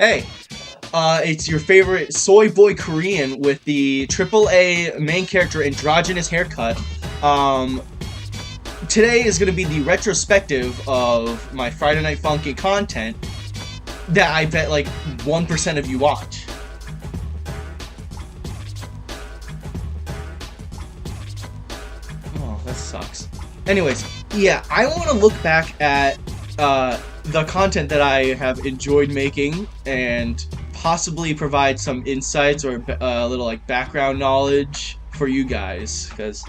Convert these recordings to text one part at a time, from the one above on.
Hey, it's your favorite soy boy Korean with the AAA main character androgynous haircut. Um, Today is gonna be the retrospective of my Friday Night Funkin' content that I bet like 1% of you watch. Oh, that sucks. Anyways, yeah, I want to look back at the content that I have enjoyed making and possibly provide some insights or a little like background knowledge for you guys, because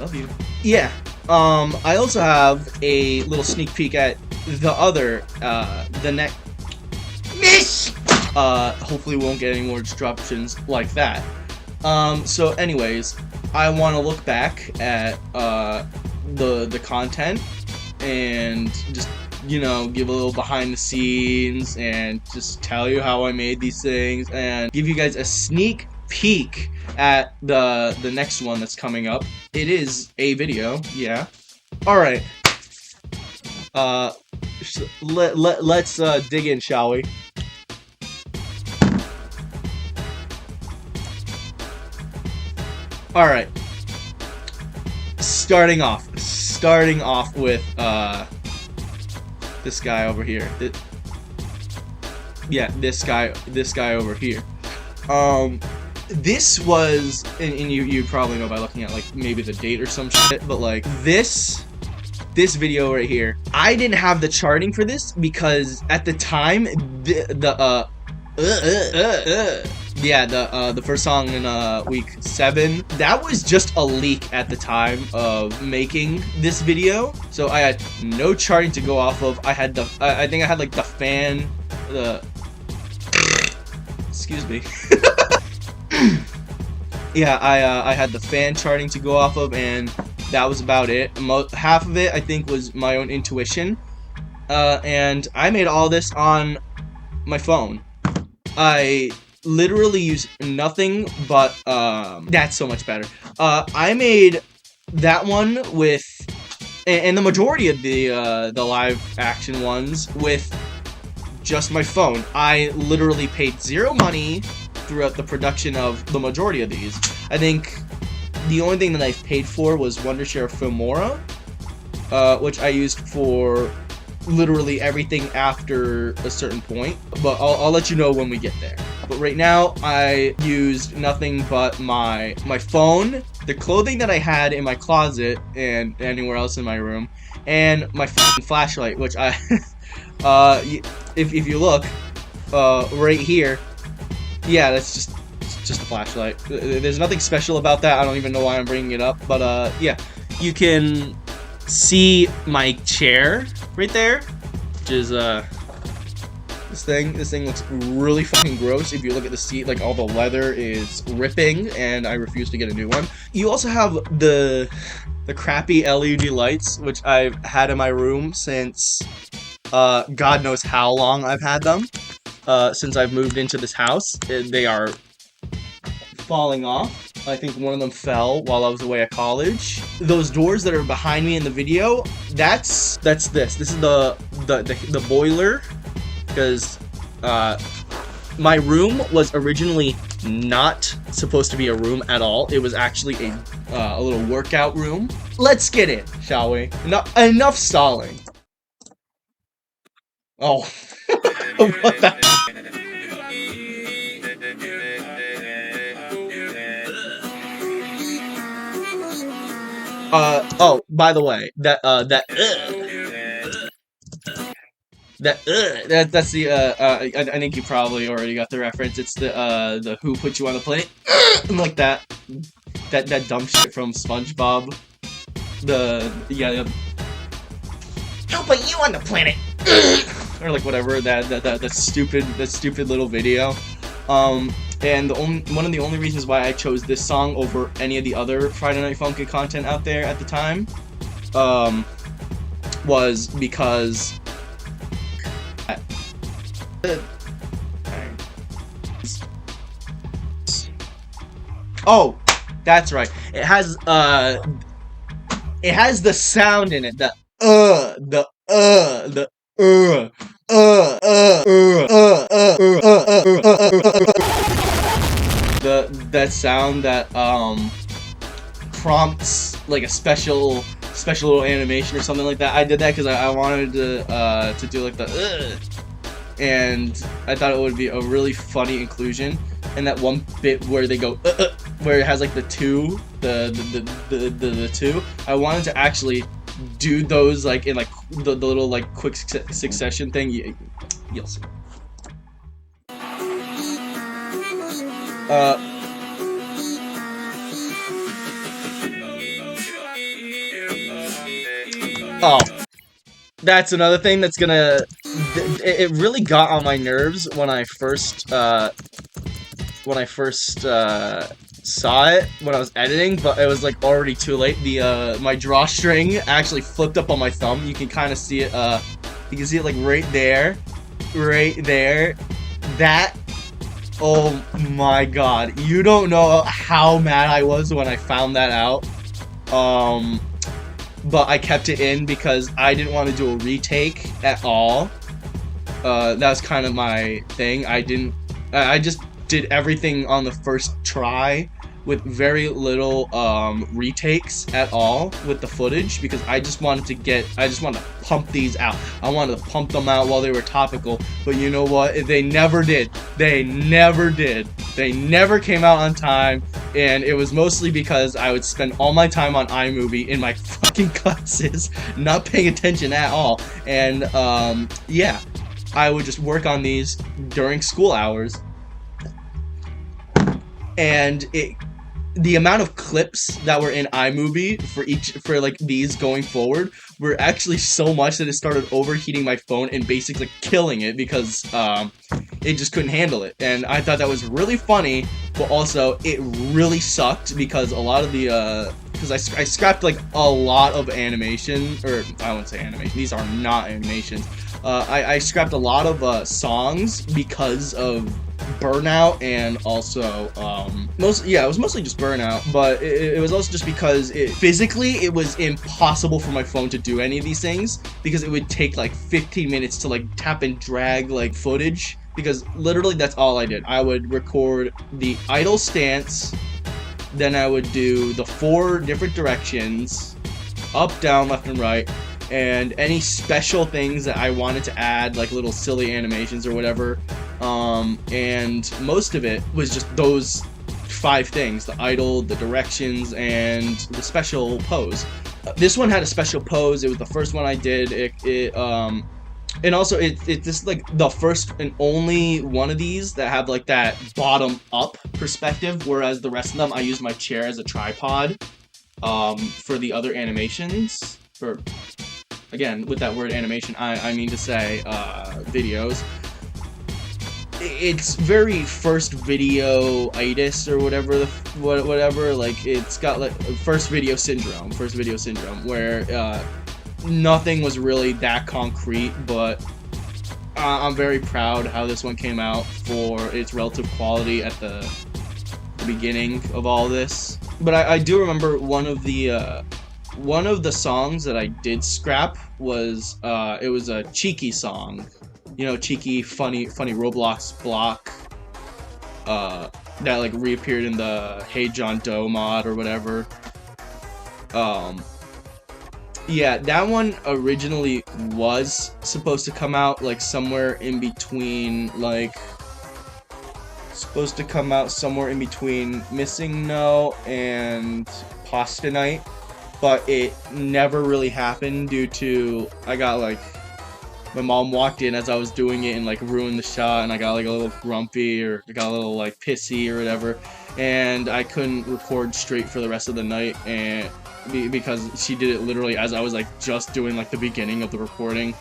love you. Yeah. I also have a little sneak peek at the next. Miss. Hopefully we won't get any more disruptions like that. So anyways, I want to look back at the content and just, you know, give a little behind the scenes and just tell you how I made these things and give you guys a sneak peek at the next one that's coming up. It is a video, yeah. Alright. Let's dig in, shall we? Alright. Starting off with this guy over here. This guy over here. This was, and you probably know by looking at like maybe the date or some shit, but like this video right here, I didn't have the charting for this because at the time the first song in week 7, that was just a leak at the time of making this video, so I had no charting to go off of. I had I think I had like the fan, excuse me. Yeah, I had the fan charting to go off of, and that was about it. Half of it I think was my own intuition, and I made all this on my phone. I literally use nothing but that's so much better. I made that one with, and the majority of the live action ones with just my phone. I literally paid zero money throughout the production of the majority of these. I think the only thing that I paid for was Wondershare Filmora, which I used for literally everything after a certain point, but I'll let you know when we get there. But right now, I used nothing but my phone, the clothing that I had in my closet and anywhere else in my room, and my flashlight, which I, if you look, right here, yeah, that's just a flashlight. There's nothing special about that. I don't even know why I'm bringing it up, but yeah, you can see my chair right there, which is this thing looks really fucking gross. If you look at the seat, like all the leather is ripping, and I refuse to get a new one. You also have the crappy LED lights, which I've had in my room since God knows how long I've had them. Since I've moved into this house. They are falling off. I think one of them fell while I was away at college. Those doors that are behind me in the video, that's this. This is the boiler, because my room was originally not supposed to be a room at all. It was actually a little workout room. Let's get in, shall we? Enough stalling. Oh. What the? Oh, by the way, that's the I think you probably already got the reference. It's the Who Put You on the Plane, like that dumb shit from SpongeBob. Yeah. Who put you on the planet? Or like whatever, that stupid little video. And one of the only reasons why I chose this song over any of the other Friday Night Funkin' content out there at the time, was because oh, that's right. It has the sound in it. That sound that prompts like a special little animation or something like that. I did that because I wanted to do like the and I thought it would be a really funny inclusion. And that one bit where they go where it has like the two, the two. I wanted to actually do those like in like the little like quick succession thing. You'll see. Oh, that's another thing that's gonna. It really got on my nerves when I first saw it when I was editing, but it was like already too late. The my drawstring actually flipped up on my thumb. You can kind of see it. You can see it like right there, right there. That. Oh my god! You don't know how mad I was when I found that out. But I kept it in because I didn't want to do a retake at all. That was kind of my thing. I just did everything on the first try with very little retakes at all with the footage because I just wanted to pump these out. I wanted to pump them out while they were topical, but you know what? They never did. They never did. They never came out on time, and it was mostly because I would spend all my time on iMovie in my fucking classes, not paying attention at all, and yeah, I would just work on these during school hours. And the amount of clips that were in iMovie for like these going forward were actually so much that it started overheating my phone and basically killing it because it just couldn't handle it. And I thought that was really funny, but also it really sucked because a lot of the because I scrapped like a lot of animation, or I wouldn't say animation, these are not animations. I scrapped a lot of songs because of burnout, and also it was mostly just burnout, but it was also just because physically it was impossible for my phone to do any of these things because it would take like 15 minutes to like tap and drag like footage, because literally that's all I did. I would record the idle stance, then I would do the 4 different directions, up, down, left, and right, and any special things that I wanted to add, like little silly animations or whatever. And most of it was just those 5 things: the idle, the directions, and the special pose. This one had a special pose. It was the first one I did. And also it's just like the first and only one of these that have like that bottom up perspective, whereas the rest of them I used my chair as a tripod for the other animations. For, again, with that word animation, I mean to say videos. It's very first video-itis or whatever, whatever, like, it's got like first video syndrome, where nothing was really that concrete, but I'm very proud how this one came out for its relative quality at the beginning of all this. But I do remember one of the songs that I did scrap was it was a Cheeky song. You know, Cheeky, funny Roblox block that like reappeared in the Hey John Doe mod or whatever. Yeah, that one originally was supposed to come out like somewhere in between, like Missing No and Pasta Night, but it never really happened due to my mom walked in as I was doing it and like ruined the shot, and I got like a little grumpy, or I got a little like pissy or whatever, and I couldn't record straight for the rest of the night, and because she did it literally as I was like just doing like the beginning of the recording.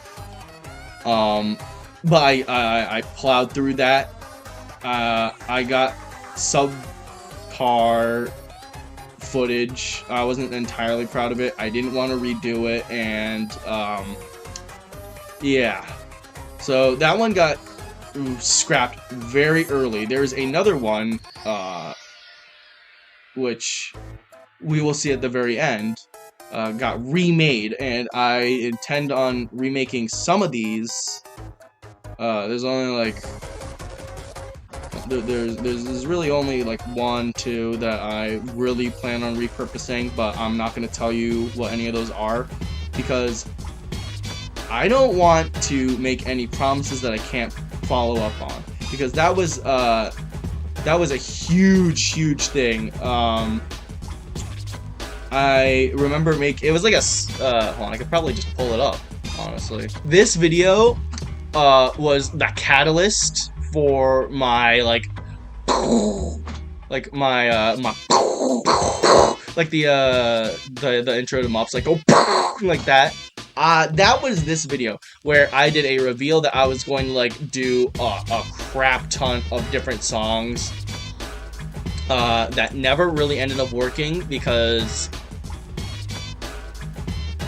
But I plowed through that. I got subpar footage. I wasn't entirely proud of it. I didn't want to redo it, and yeah, so that one got scrapped very early. There's another one, which we will see at the very end, got remade, and I intend on remaking some of these. There's only like there's really only like 1, 2 that I really plan on repurposing, but I'm not gonna tell you what any of those are because I don't want to make any promises that I can't follow up on, because that was a huge thing. I remember it was like a hold on, I could probably just pull it up, honestly. This video was the catalyst for my like my like the intro to Mops, like like that. That was this video where I did a reveal that I was going to like do a crap ton of different songs that never really ended up working because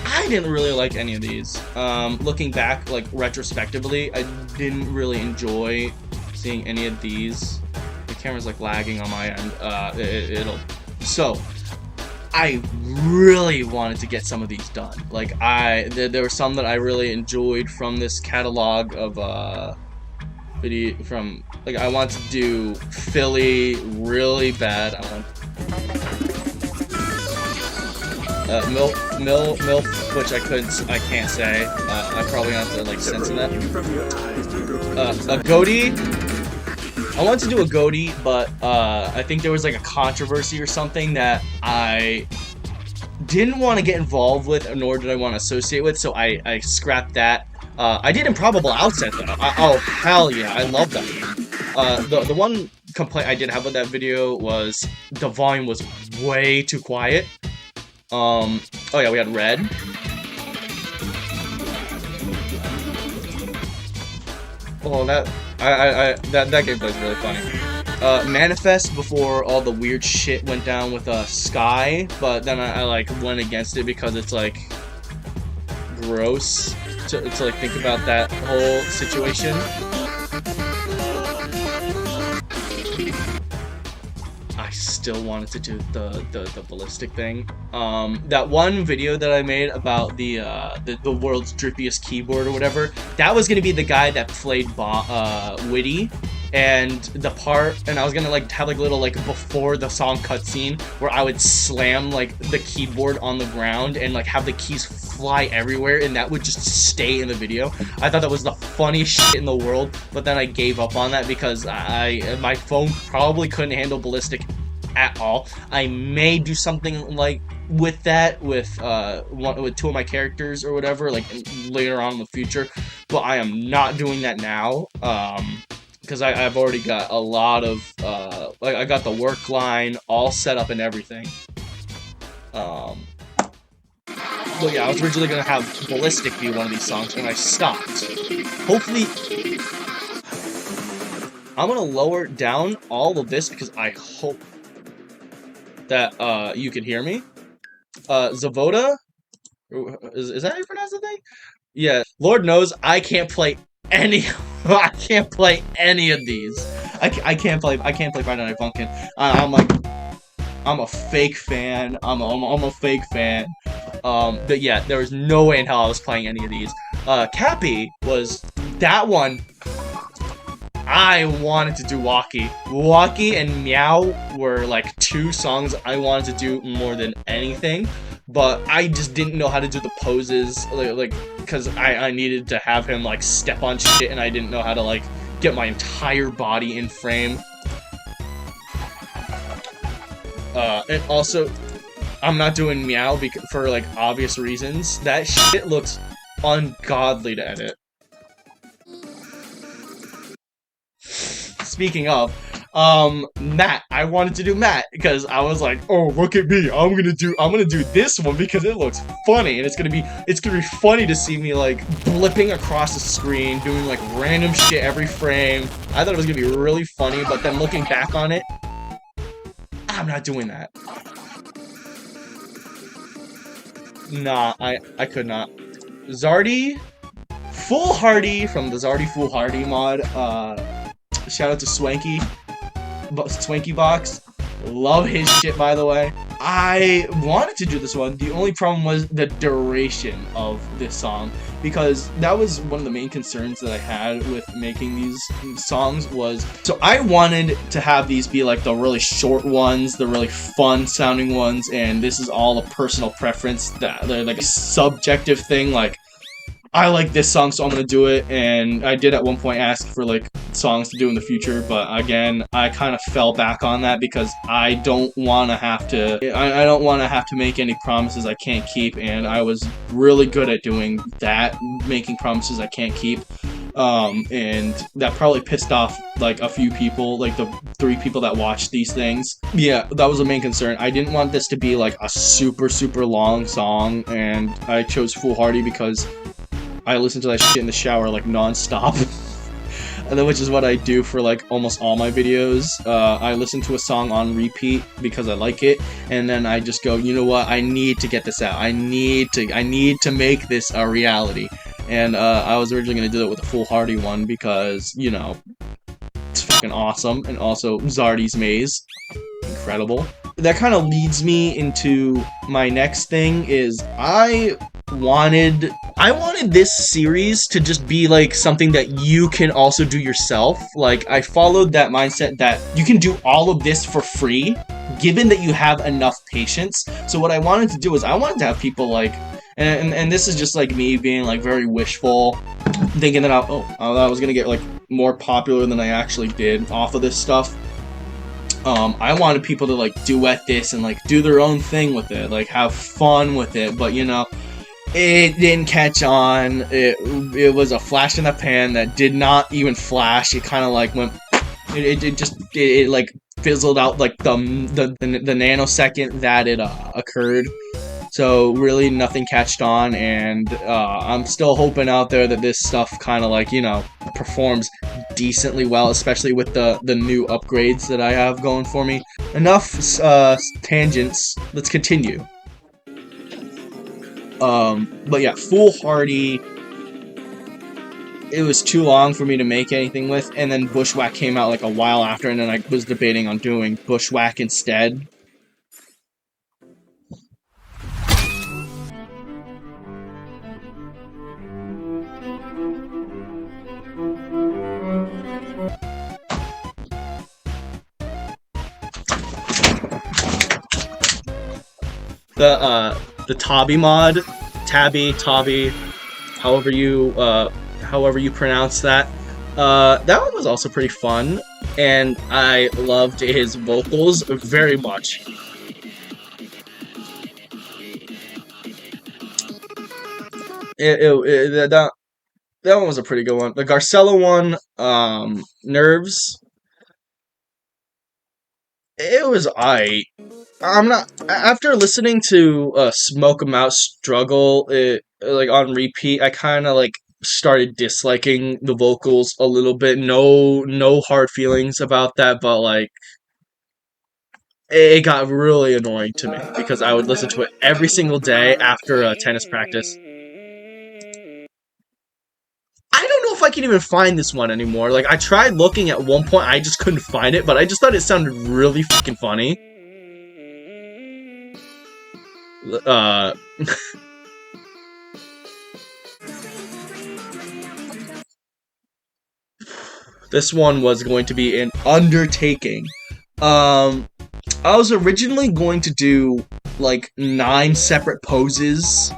I didn't really like any of these. Looking back, like retrospectively, I didn't really enjoy seeing any of these. The camera's like lagging on my end. So I really wanted to get some of these done. Like there were some that I really enjoyed from this catalog of video from, like, I want to do Philly really bad. I want MILF, which I can't say. I probably have to like censor that. A goatee. I wanted to do a goatee, but I think there was like a controversy or something that I didn't want to get involved with, nor did I want to associate with, so I scrapped that. I did Improbable Outset though. Oh hell yeah, I love that. The one complaint I did have with that video was the volume was way too quiet. Oh yeah, we had Red. Oh, that gameplay is really funny. Manifest, before all the weird shit went down with Sky, but then I like went against it because it's like gross to like think about that whole situation. I still wanted to do the ballistic thing. That one video that I made about the world's drippiest keyboard or whatever, that was gonna be the guy that played Witty, and I was gonna like have like a little like before the song cutscene where I would slam like the keyboard on the ground and like have the keys fly everywhere, and that would just stay in the video. I thought that was the funniest shit in the world, but then I gave up on that because my phone probably couldn't handle ballistic at all. I may do something like with that with 2 of my characters or whatever, like later on in the future, but I am not doing that now because I've already got a lot of like I got the work line all set up and everything. But yeah, I was originally gonna have Ballistic be one of these songs, and I stopped. Hopefully, I'm gonna lower down all of this because I hope that you can hear me. Zavoda, is that how you pronounce the thing? Yeah, Lord knows I can't play any. I can't play any of these. I can't play Friday Night Funkin'. I'm a fake fan. I'm a fake fan. But yeah, there was no way in hell I was playing any of these. Cappy was that one. I wanted to do Walkie. Walkie and Meow were like 2 songs I wanted to do more than anything, but I just didn't know how to do the poses, like because I needed to have him like step on shit, and I didn't know how to like get my entire body in frame. And also, I'm not doing Meow for like obvious reasons. That shit looks ungodly to edit. Speaking of, Matt, I wanted to do Matt because I was like, oh, look at me, I'm gonna do this one because it looks funny, and it's gonna be funny to see me like blipping across the screen, doing like random shit every frame. I thought it was gonna be really funny, but then looking back on it, I'm not doing that. Nah, I could not. Zardy, Foolhardy from the Zardy Foolhardy mod. Shout out to Swanky Box. Love his shit, by the way. I wanted to do this one. The only problem was the duration of this song, because that was one of the main concerns that I had with making these songs was, so I wanted to have these be like the really short ones, the really fun sounding ones, and this is all a personal preference, that they're like a subjective thing, like I like this song, so I'm gonna do it. And I did at one point ask for like songs to do in the future, but again, I kind of fell back on that because I don't want to have to. I don't want to have to make any promises I can't keep, and I was really good at doing that, making promises I can't keep. And that probably pissed off like a few people, like the 3 people that watched these things. Yeah, that was the main concern. I didn't want this to be like a super long song, and I chose Foolhardy because I listen to that shit in the shower like non-stop. And then, which is what I do for like almost all my videos. I listen to a song on repeat because I like it, and then I just go, you know what, I need to get this out. I need to make this a reality. And I was originally gonna do it with a Foolhardy one because, you know, it's fucking awesome. And also Zardy's Maze, incredible. That kind of leads me into my next thing is I wanted this series to just be like something that you can also do yourself. Like, I followed that mindset that you can do all of this for free, given that you have enough patience. So what I wanted to do is I wanted to have people like, and this is just like me being like very wishful, thinking that I was gonna get like more popular than I actually did off of this stuff. I wanted people to like duet this and like do their own thing with it, like have fun with it, but you know, it didn't catch on. It was a flash in the pan that did not even flash. It kind of like went, it like fizzled out like the nanosecond that it occurred. So really nothing catched on, and I'm still hoping out there that this stuff kind of like, you know, performs decently well, especially with the new upgrades that I have going for me. Enough tangents, let's continue. But yeah, Foolhardy, it was too long for me to make anything with, and then Bushwhack came out like a while after, and then I was debating on doing Bushwhack instead. The Tabby mod, Tabby, however you pronounce that. That one was also pretty fun, and I loved his vocals very much. That one was a pretty good one. The Garcella one, Nerves, it was aight. I'm not, after listening to Smoke 'Em Out struggle like on repeat, I kind of like started disliking the vocals a little bit. No hard feelings about that, but like it got really annoying to me because I would listen to it every single day after tennis practice. I don't know if I can even find this one anymore. Like, I tried looking at one point, I just couldn't find it, but I just thought it sounded really fucking funny. This one was going to be an undertaking. I was originally going to do like 9 separate poses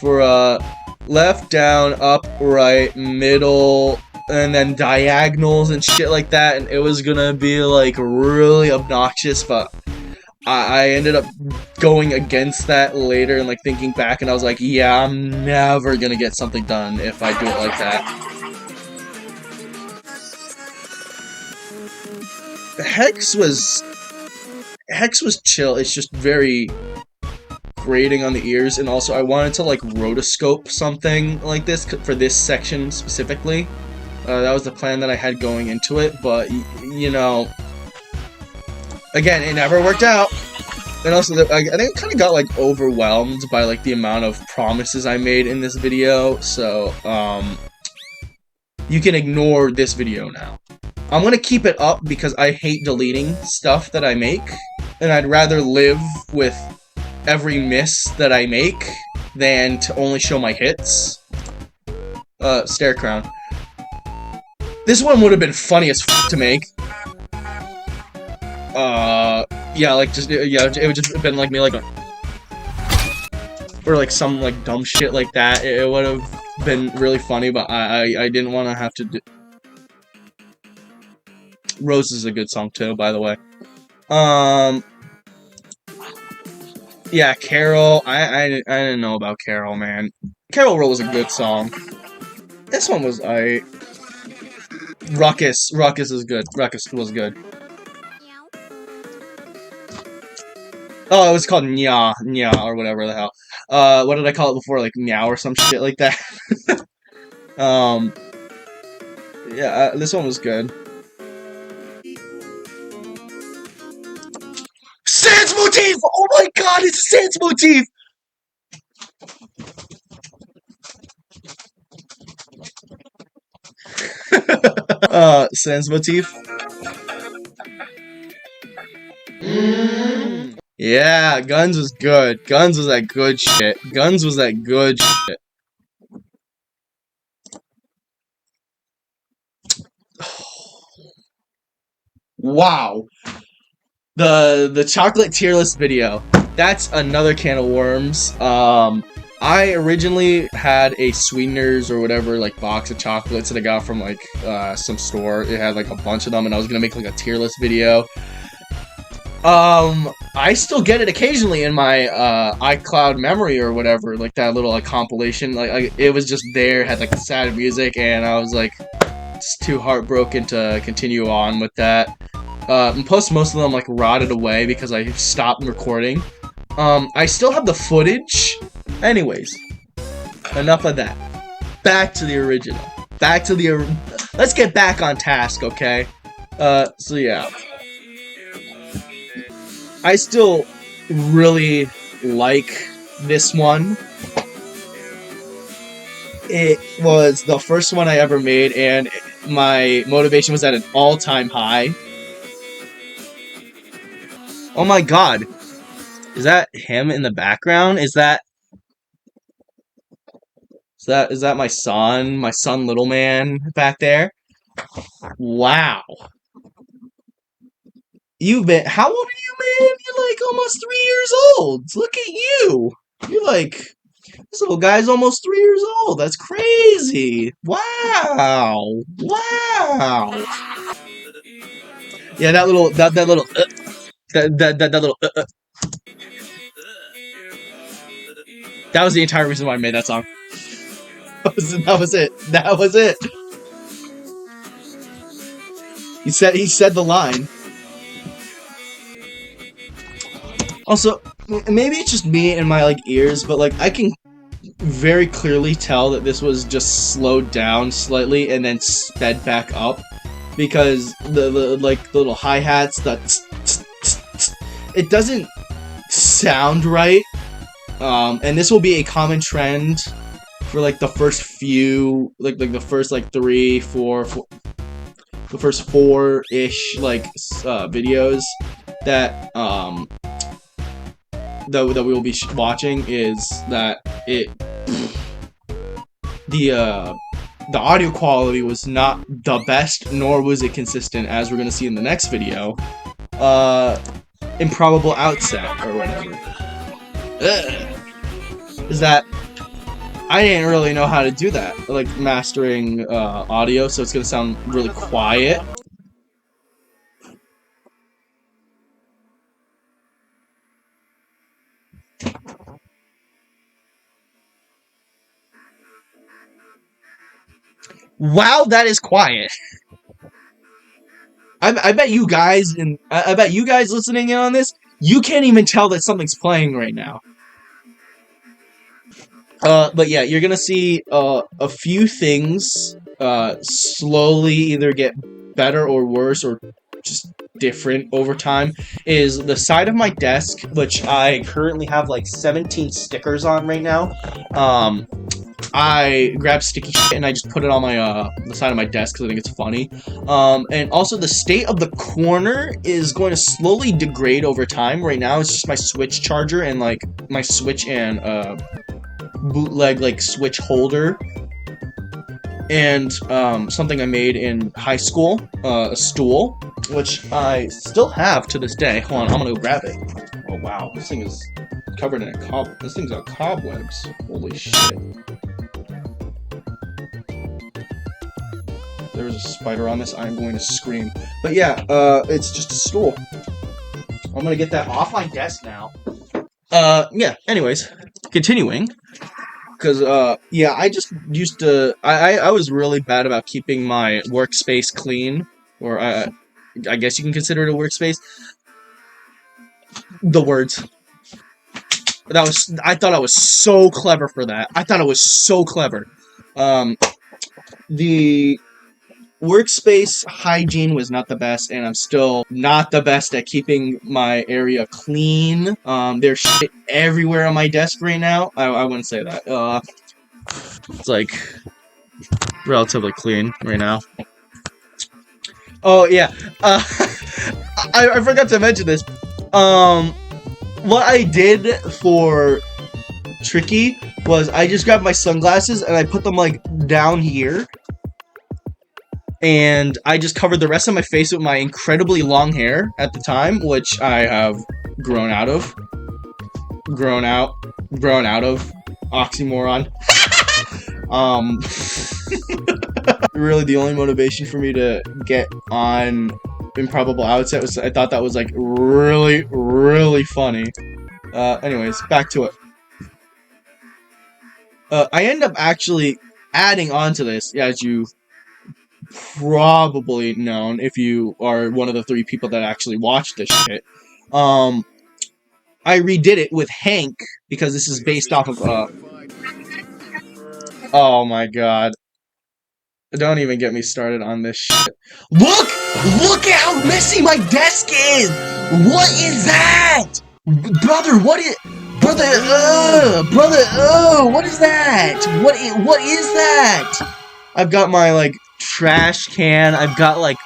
for left, down, up, right, middle, and then diagonals and shit like that, and it was gonna be like really obnoxious, but I ended up going against that later and like thinking back, and I was like, yeah, I'm never gonna get something done if I do it like that. Hex was chill. It's just very grating on the ears, and also I wanted to like rotoscope something like this for this section specifically. That was the plan that I had going into it, but you know, again, it never worked out. And also, I think it kind of got like overwhelmed by like the amount of promises I made in this video. So you can ignore this video now. I'm gonna keep it up because I hate deleting stuff that I make. and I'd rather live with every miss that I make than to only show my hits. Stair crown. This one would have been funny as f to make. Yeah, like just yeah, it would just have been like me like, or like some like dumb shit like that. It would have been really funny, but I didn't want to have to do. Rose is a good song too, by the way. Yeah, Carol. I didn't know about Carol, man. Carol Roll was a good song. This one was Ruckus. Ruckus is good. Ruckus was good. Oh, it was called Nya, Nya, or whatever the hell. What did I call it before? Like Meow or some shit like that. Yeah, this one was good. Sans motif! Oh my god, it's a Sans motif! Sans motif. Yeah, Guns was good. Guns was that good shit. Guns was that good shit. Wow. The chocolate tier list video. That's another can of worms. I originally had a Sweeteners or whatever like box of chocolates that I got from like some store. It had like a bunch of them, and I was gonna make like a tier list video. I still get it occasionally in my iCloud memory or whatever, like that little like compilation. Like it was just there, had like the sad music, and I was like just too heartbroken to continue on with that. Plus, most of them like rotted away because I stopped recording. I still have the footage. Anyways, enough of that. Back to the original. Back to the. Let's get back on task, okay? So yeah. I still really like this one. It was the first one I ever made, and my motivation was at an all-time high. Oh my god. Is that him in the background? Is that my son little man back there? Wow. How old are you, man? You're like almost 3 years old. Look at you. You're like, this little guy's almost 3 years old. That's crazy. Wow. Wow. Yeah, that little, that little, that little, that was the entire reason why I made that song. That was it. That was it. He said the line. Also, maybe it's just me and my like ears, but like I can very clearly tell that this was just slowed down slightly and then sped back up because the like the little hi-hats, it doesn't sound right. And this will be a common trend for like the first few, like the first like 3, 4, the first 4-ish like videos that that we will be watching, is that the audio quality was not the best, nor was it consistent, as we're gonna see in the next video. Improbable outset or whatever. Is that I didn't really know how to do that, like mastering audio, so it's gonna sound really quiet. Wow, that is quiet. I bet you guys I bet you guys listening in on this, you can't even tell that something's playing right now. But yeah, you're gonna see a few things slowly either get better or worse or just different over time. Is the side of my desk, which I currently have like 17 stickers on right now. I grab sticky shit and I just put it on my the side of my desk because I think it's funny. And also the state of the corner is going to slowly degrade over time. Right now it's just my Switch charger and like my Switch and bootleg like Switch holder. And something I made in high school, a stool, which I still have to this day. Hold on, I'm gonna go grab it. Oh wow, this thing is covered in this thing's got cobwebs. Holy shit. There's a spider on this, I'm going to scream. But yeah, it's just a stool. I'm gonna get that off my desk now. Yeah, anyways, continuing. Because, yeah, I just used to... I was really bad about keeping my workspace clean. Or, I guess you can consider it a workspace. The words. I thought I was so clever for that. I thought I was so clever. The workspace hygiene was not the best, and I'm still not the best at keeping my area clean. There's shit everywhere on my desk right now. I wouldn't say that. It's like relatively clean right now. Oh yeah, I forgot to mention this. What I did for Tricky was I just grabbed my sunglasses and I put them like down here. And I just covered the rest of my face with my incredibly long hair at the time, which I have grown out of. Grown out of. Oxymoron. Really the only motivation for me to get on Improbable Outset was I thought that was like really, really funny. Anyways, back to it. I end up actually adding on to this, as you probably known if you are one of the 3 people that actually watched this shit. I redid it with Hank because this is based off of oh my god. Don't even get me started on this shit. Look at how messy my desk is. What is that? Brother, what is what is that? What is that? I've got my like trash can, I've got like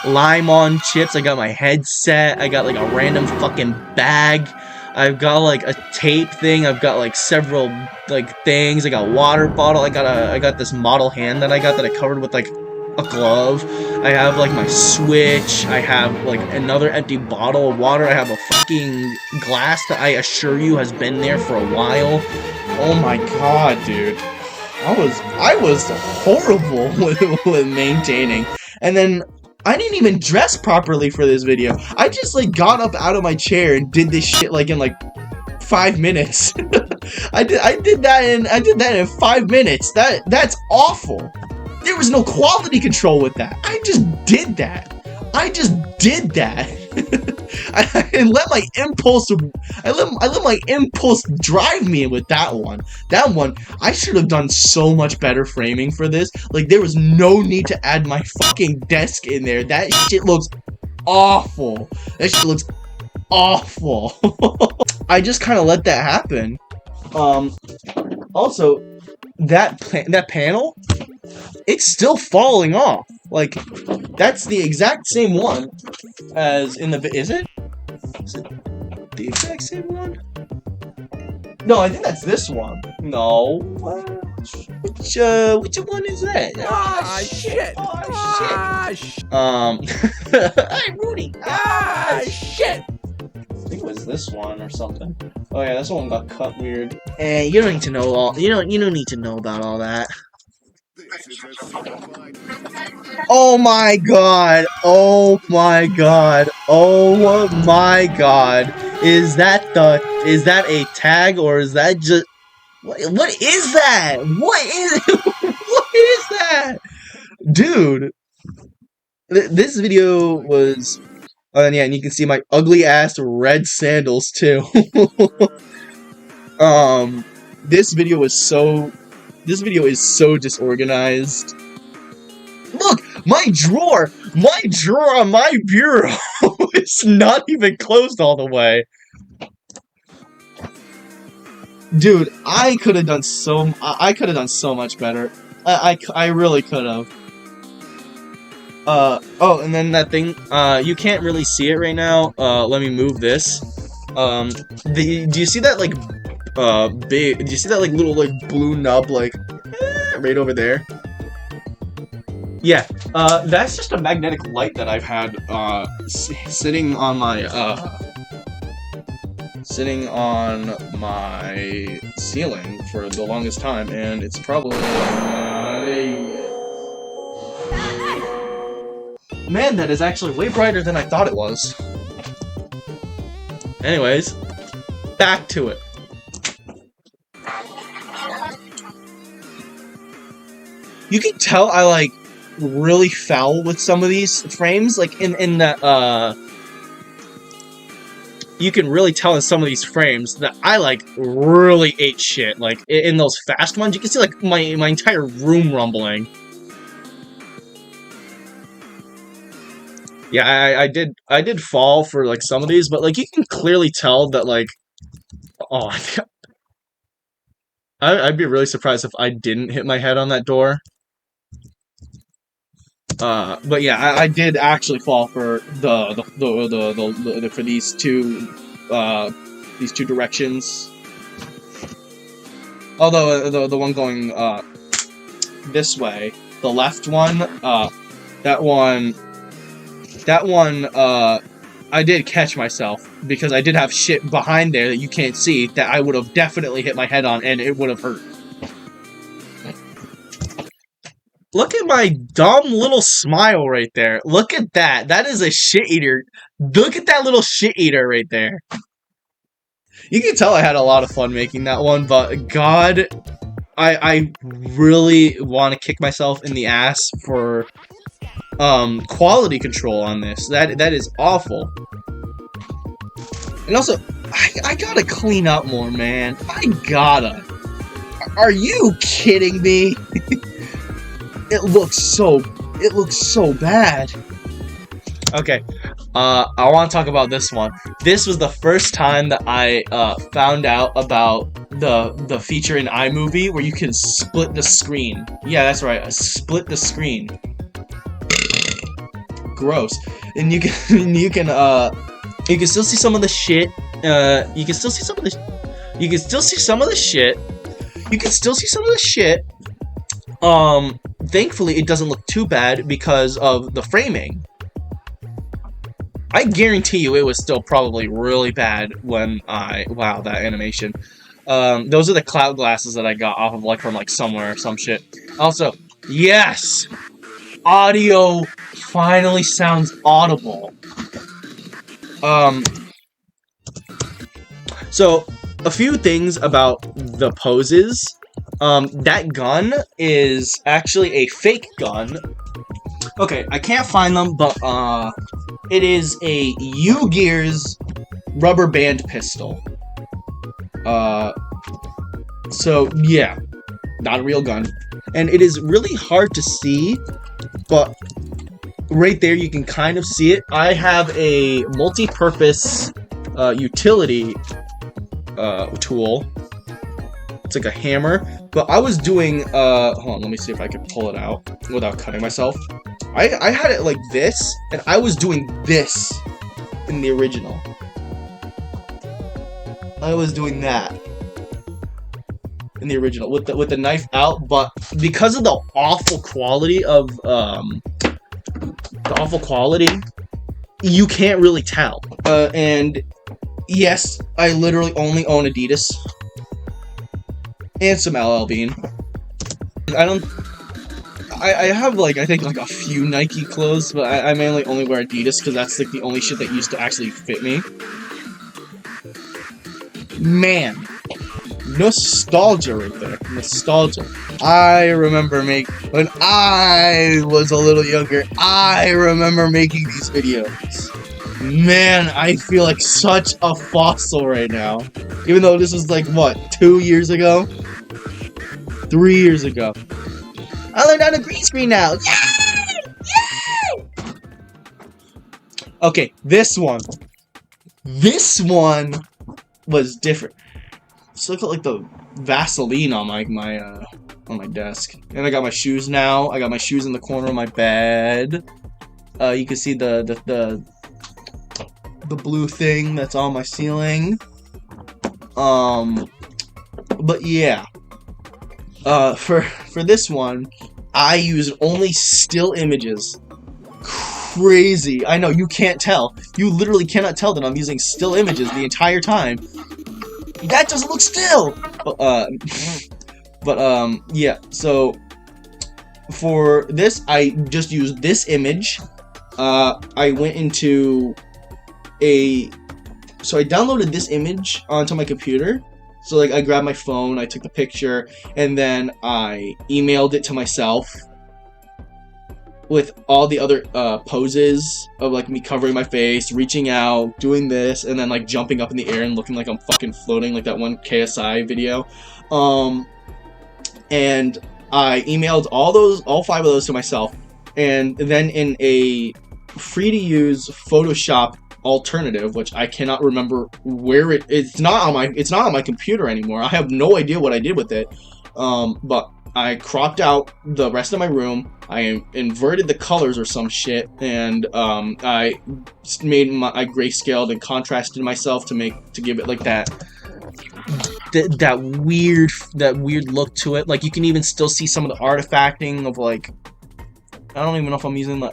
lime on chips, I got my headset, I got like a random fucking bag, I've got like a tape thing, I've got like several like things, I got a water bottle, I got this model hand that I covered with like a glove, I have like my Switch, I have like another empty bottle of water, I have a fucking glass that I assure you has been there for a while. Oh my god, dude. I was horrible with maintaining. And then I didn't even dress properly for this video. I just like got up out of my chair and did this shit like in like 5 minutes. I did that in 5 minutes. That's awful. There was no quality control with that. I just did that. I let my impulse drive me with that one. That one, I should have done so much better framing for this. Like, there was no need to add my fucking desk in there. That shit looks awful. That shit looks awful. I just kind of let that happen. Also, that panel, it's still falling off. Like, that's the exact same one as in the... Is it? Is it the exact same one? No, I think that's this one. No. Which one is that? Ah, shit. Hey, Rudy. Ah, shit. I think it was this one or something. Oh yeah, this one got cut weird. You don't need to know all. You don't need to know about all that. Oh my god! Oh my god! Oh my god! Is that a tag or is that just what is that? What is what is that? Dude, this video was yeah, and you can see my ugly ass red sandals too. This video is so disorganized. Look, my drawer on my bureau is not even closed all the way. Dude, I could have done so much better. I really could have. Oh, and then that thing, you can't really see it right now. Let me move this. Do you see that, like, do you see that, like, little, like, blue nub, like, right over there? Yeah, that's just a magnetic light that I've had, sitting on my, ceiling for the longest time, and it's probably, man, that is actually way brighter than I thought it was. Anyways, back to it. You can tell I, like, really foul with some of these frames, like, in the, you can really tell in some of these frames that I, like, really ate shit. Like, in those fast ones, you can see, like, my entire room rumbling. Yeah, I did fall for, like, some of these, but, like, you can clearly tell that, like, oh, I'd be really surprised if I didn't hit my head on that door. But yeah, I did actually fall for for these two directions. Although the one going this way, the left one, that one, I did catch myself because I did have shit behind there that you can't see that I would have definitely hit my head on and it would have hurt. Look at my dumb little smile right there. Look at that. That is a shit eater. Look at that little shit eater right there. You can tell I had a lot of fun making that one, but God, I really want to kick myself in the ass for quality control on this. That is awful. And also, I gotta clean up more, man. I gotta. Are you kidding me? It looks so bad. Okay, I want to talk about this one. This was the first time that I found out about the feature in iMovie where you can split the screen. Yeah, that's right, split the screen. Gross. And you can still see some of the shit. You can still see some of the shit. Thankfully, it doesn't look too bad because of the framing. I guarantee you it was still probably really bad when wow, that animation. Those are the cloud glasses that I got off of, like, from, like, somewhere or some shit. Also, yes! Audio finally sounds audible. So, a few things about the poses. That gun is actually a fake gun. Okay, I can't find them, but, it is a U-Gears rubber band pistol. So, yeah, not a real gun. And it is really hard to see, but right there you can kind of see it. I have a multi-purpose, utility, tool. It's like a hammer, but I was doing, hold on, let me see if I can pull it out without cutting myself. I had it like this, and I was doing this in the original. I was doing that in the original with the knife out, but because of the awful quality of, you can't really tell. And yes, I literally only own Adidas. And some LL Bean. I have, like, I think, like, a few Nike clothes, but I mainly only wear Adidas because that's, like, the only shit that used to actually fit me. Man. Nostalgia right there. Nostalgia. I remember when I was a little younger, I remember making these videos. Man, I feel like such a fossil right now. Even though this was, like, what, 2 years ago? 3 years ago. I learned on a green screen now. Yay! Yay! Okay, this one. This one was different. just look at like the Vaseline on my on my desk. And I got my shoes now. I got my shoes in the corner of my bed. You can see the blue thing that's on my ceiling. But yeah. For this one, I used only still images. Crazy. I know, you can't tell. You literally cannot tell that I'm using still images the entire time. That doesn't look still! Yeah, so for this, I just used this image. I went into so I downloaded this image onto my computer. So like I grabbed my phone, I took the picture, and then I emailed it to myself with all the other poses of like me covering my face, reaching out, doing this, and then like jumping up in the air and looking like I'm fucking floating, like that one KSI video. And I emailed all 5 of those to myself, and then in a free to use Photoshop alternative, which I cannot remember where it's not on my computer anymore. I have no idea what I did with it. But I cropped out the rest of my room. I inverted the colors or some shit, and I grayscaled and contrasted myself to give it like that weird look to it. Like you can even still see some of the artifacting of like, I don't even know if I'm using the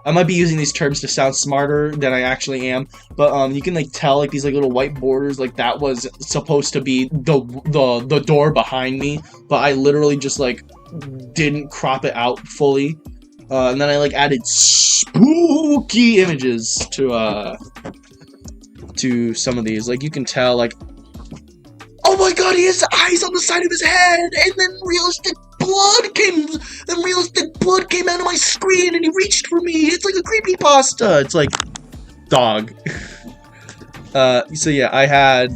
I might be using these terms to sound smarter than I actually am, but you can like tell like these like little white borders, like that was supposed to be the door behind me, but I literally just like didn't crop it out fully, and then I like added spooky images to some of these. Like you can tell like, oh my god, he has eyes on the side of his head, and then realistic blood came out of my screen and he reached for me. It's like a creepypasta. It's like, dog. So yeah, I had,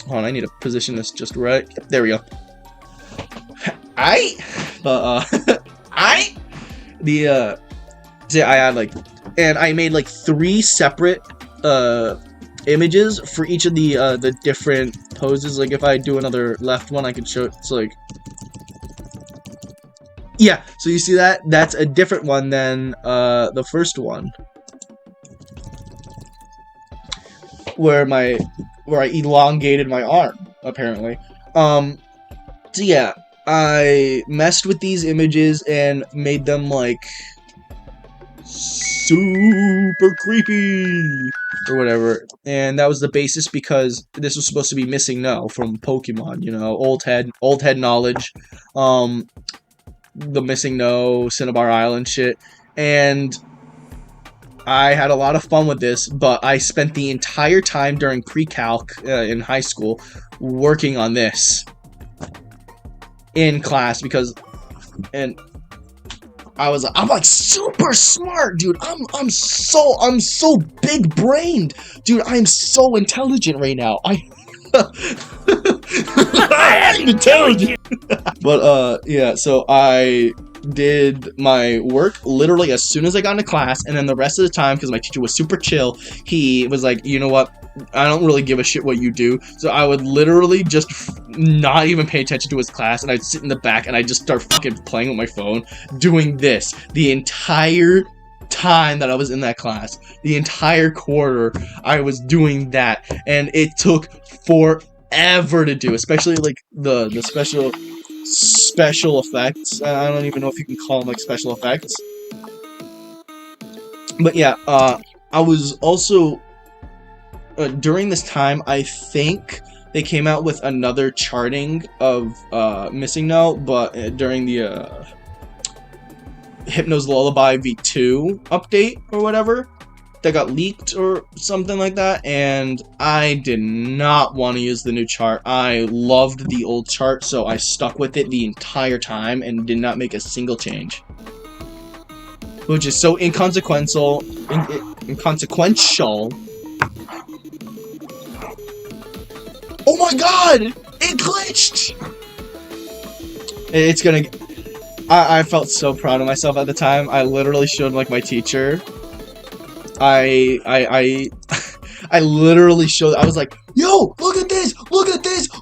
hold on, I need to position this just right. There we go. So I had like, and I made like 3 separate images for each of the different poses. Like if I do another left one, I can show it. It's like, yeah, so you see that? That's a different one than the first one, where I elongated my arm, apparently. So yeah, I messed with these images and made them like super creepy or whatever, and that was the basis because this was supposed to be Missing No from Pokemon, you know, old head knowledge. The Missing No, Cinnabar Island shit, and I had a lot of fun with this, but I spent the entire time during pre-calc in high school working on this in class I'm like super smart, dude. I'm so big brained, dude. I'm so intelligent right now. I'm intelligent. But yeah, so I did my work literally as soon as I got into class, and then the rest of the time, because my teacher was super chill, he was like, you know what, I don't really give a shit what you do. So I would literally just not even pay attention to his class, and I'd sit in the back and I'd just start fucking playing with my phone, doing this the entire time that I was in that class. The entire quarter I was doing that, and it took forever to do, especially like the special effects. I don't even know if you can call them like special effects. But yeah, I was also during this time, I think they came out with another charting of Missing No, but during the Hypno's Lullaby V2 update or whatever, that got leaked or something like that, and I did not want to use the new chart. I loved the old chart, so I stuck with it the entire time and did not make a single change. Which is so inconsequential. Oh my god! It glitched! It's gonna... I felt so proud of myself at the time. I literally showed like my teacher. I literally showed, I was like, yo, look at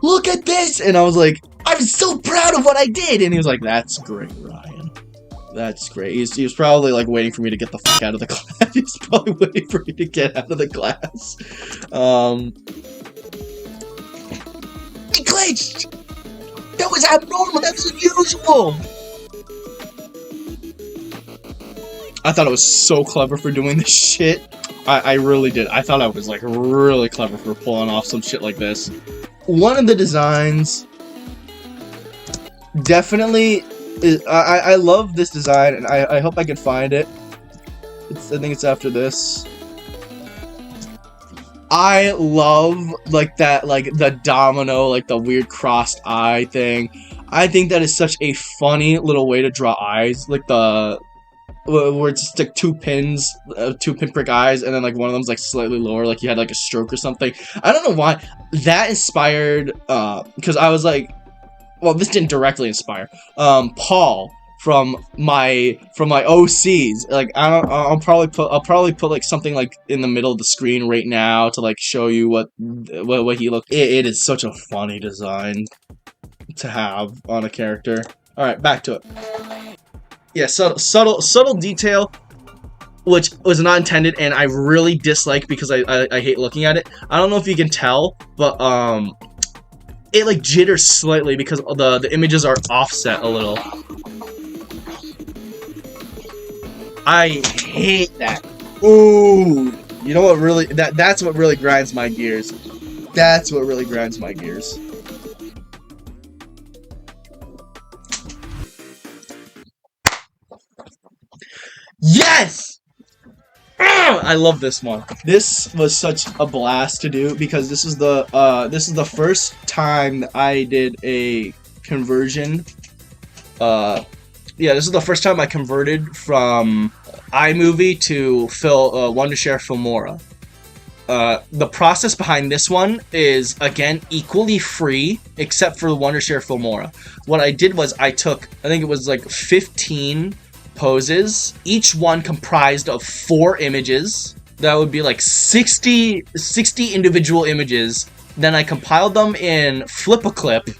look at this, and I was like, I'm so proud of what I did, and he was like, that's great, Ryan. That's great. He was probably like waiting for me to get the fuck out of the class. He was probably waiting for me to get out of the class. It glitched! That was abnormal, that was unusual! I thought I was so clever for doing this shit. I really did. I thought I was like really clever for pulling off some shit like this. One of the designs definitely is, I love this design, and I hope I can find it. I think it's after this. I love like that, like the domino, like the weird crossed eye thing. I think that is such a funny little way to draw eyes, like the where it's just like two pinprick eyes, and then like one of them's like slightly lower, like you had like a stroke or something. I don't know why that inspired, because I was like, well, this didn't directly inspire Paul from my OCs. Like I'll probably put like something like in the middle of the screen right now to like show you what he looked. It is such a funny design to have on a character. All right, back to it. Yeah, subtle detail, which was not intended, and I really dislike because I hate looking at it. I don't know if you can tell, but it like jitters slightly because the images are offset a little. I hate that. Ooh, you know what really that's what really grinds my gears. That's what really grinds my gears. Yes! I love this one. This was such a blast to do because this is the first time that I did a conversion. Yeah, this is the first time I converted from iMovie to Wondershare Filmora. The process behind this one is, again, equally free, except for the Wondershare Filmora. What I did was I took, I think it was like 15 poses, each one comprised of 4 images. That would be like 60 individual images. Then I compiled them in Flip-A-Clip,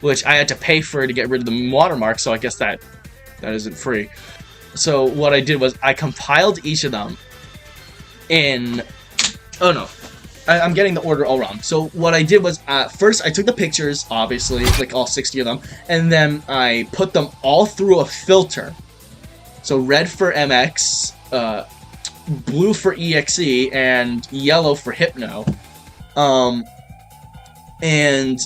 which I had to pay for to get rid of the watermark, so I guess that isn't free. So what I did was I compiled each of them in... Oh no, I'm getting the order all wrong. So what I did was, first I took the pictures, obviously, like all 60 of them, and then I put them all through a filter. So red for MX, blue for EXE, and yellow for Hypno. And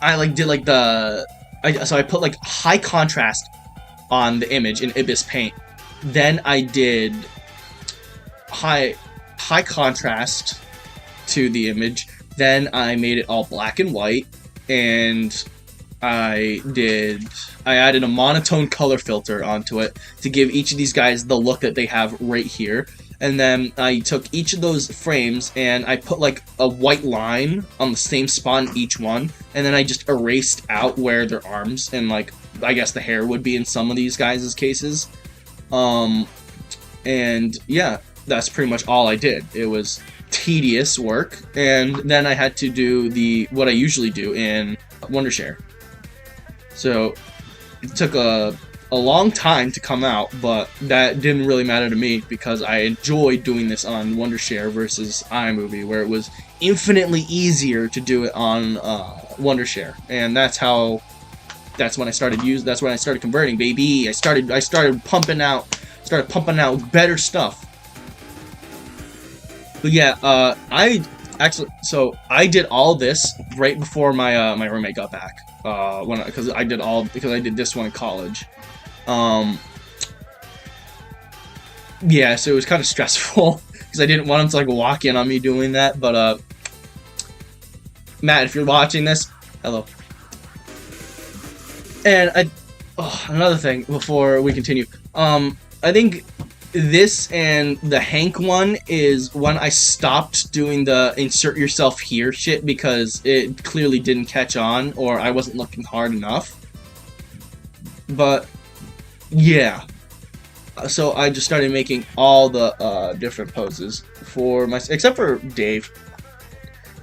I like did like so I put like high contrast on the image in Ibis Paint. Then I did high contrast to the image. Then I made it all black and white, and I added a monotone color filter onto it to give each of these guys the look that they have right here. And then I took each of those frames and I put like a white line on the same spot in each one, and then I just erased out where their arms and like I guess the hair would be in some of these guys' cases. And yeah, that's pretty much all I did. It was tedious work, and then I had to do what I usually do in Wondershare. So it took a long time to come out, but that didn't really matter to me because I enjoyed doing this on Wondershare versus iMovie, where it was infinitely easier to do it on Wondershare, and that's when I started converting, baby. I started pumping out better stuff. But yeah, I did all this right before my my roommate got back. Because I did this one in college. Yeah, so it was kind of stressful because I didn't want him to like walk in on me doing that. But Matt, if you're watching this, hello. And another thing before we continue, I think this and the Hank one is when I stopped doing the insert yourself here shit because it clearly didn't catch on or I wasn't looking hard enough. But yeah, so I just started making all the different poses for except for Dave.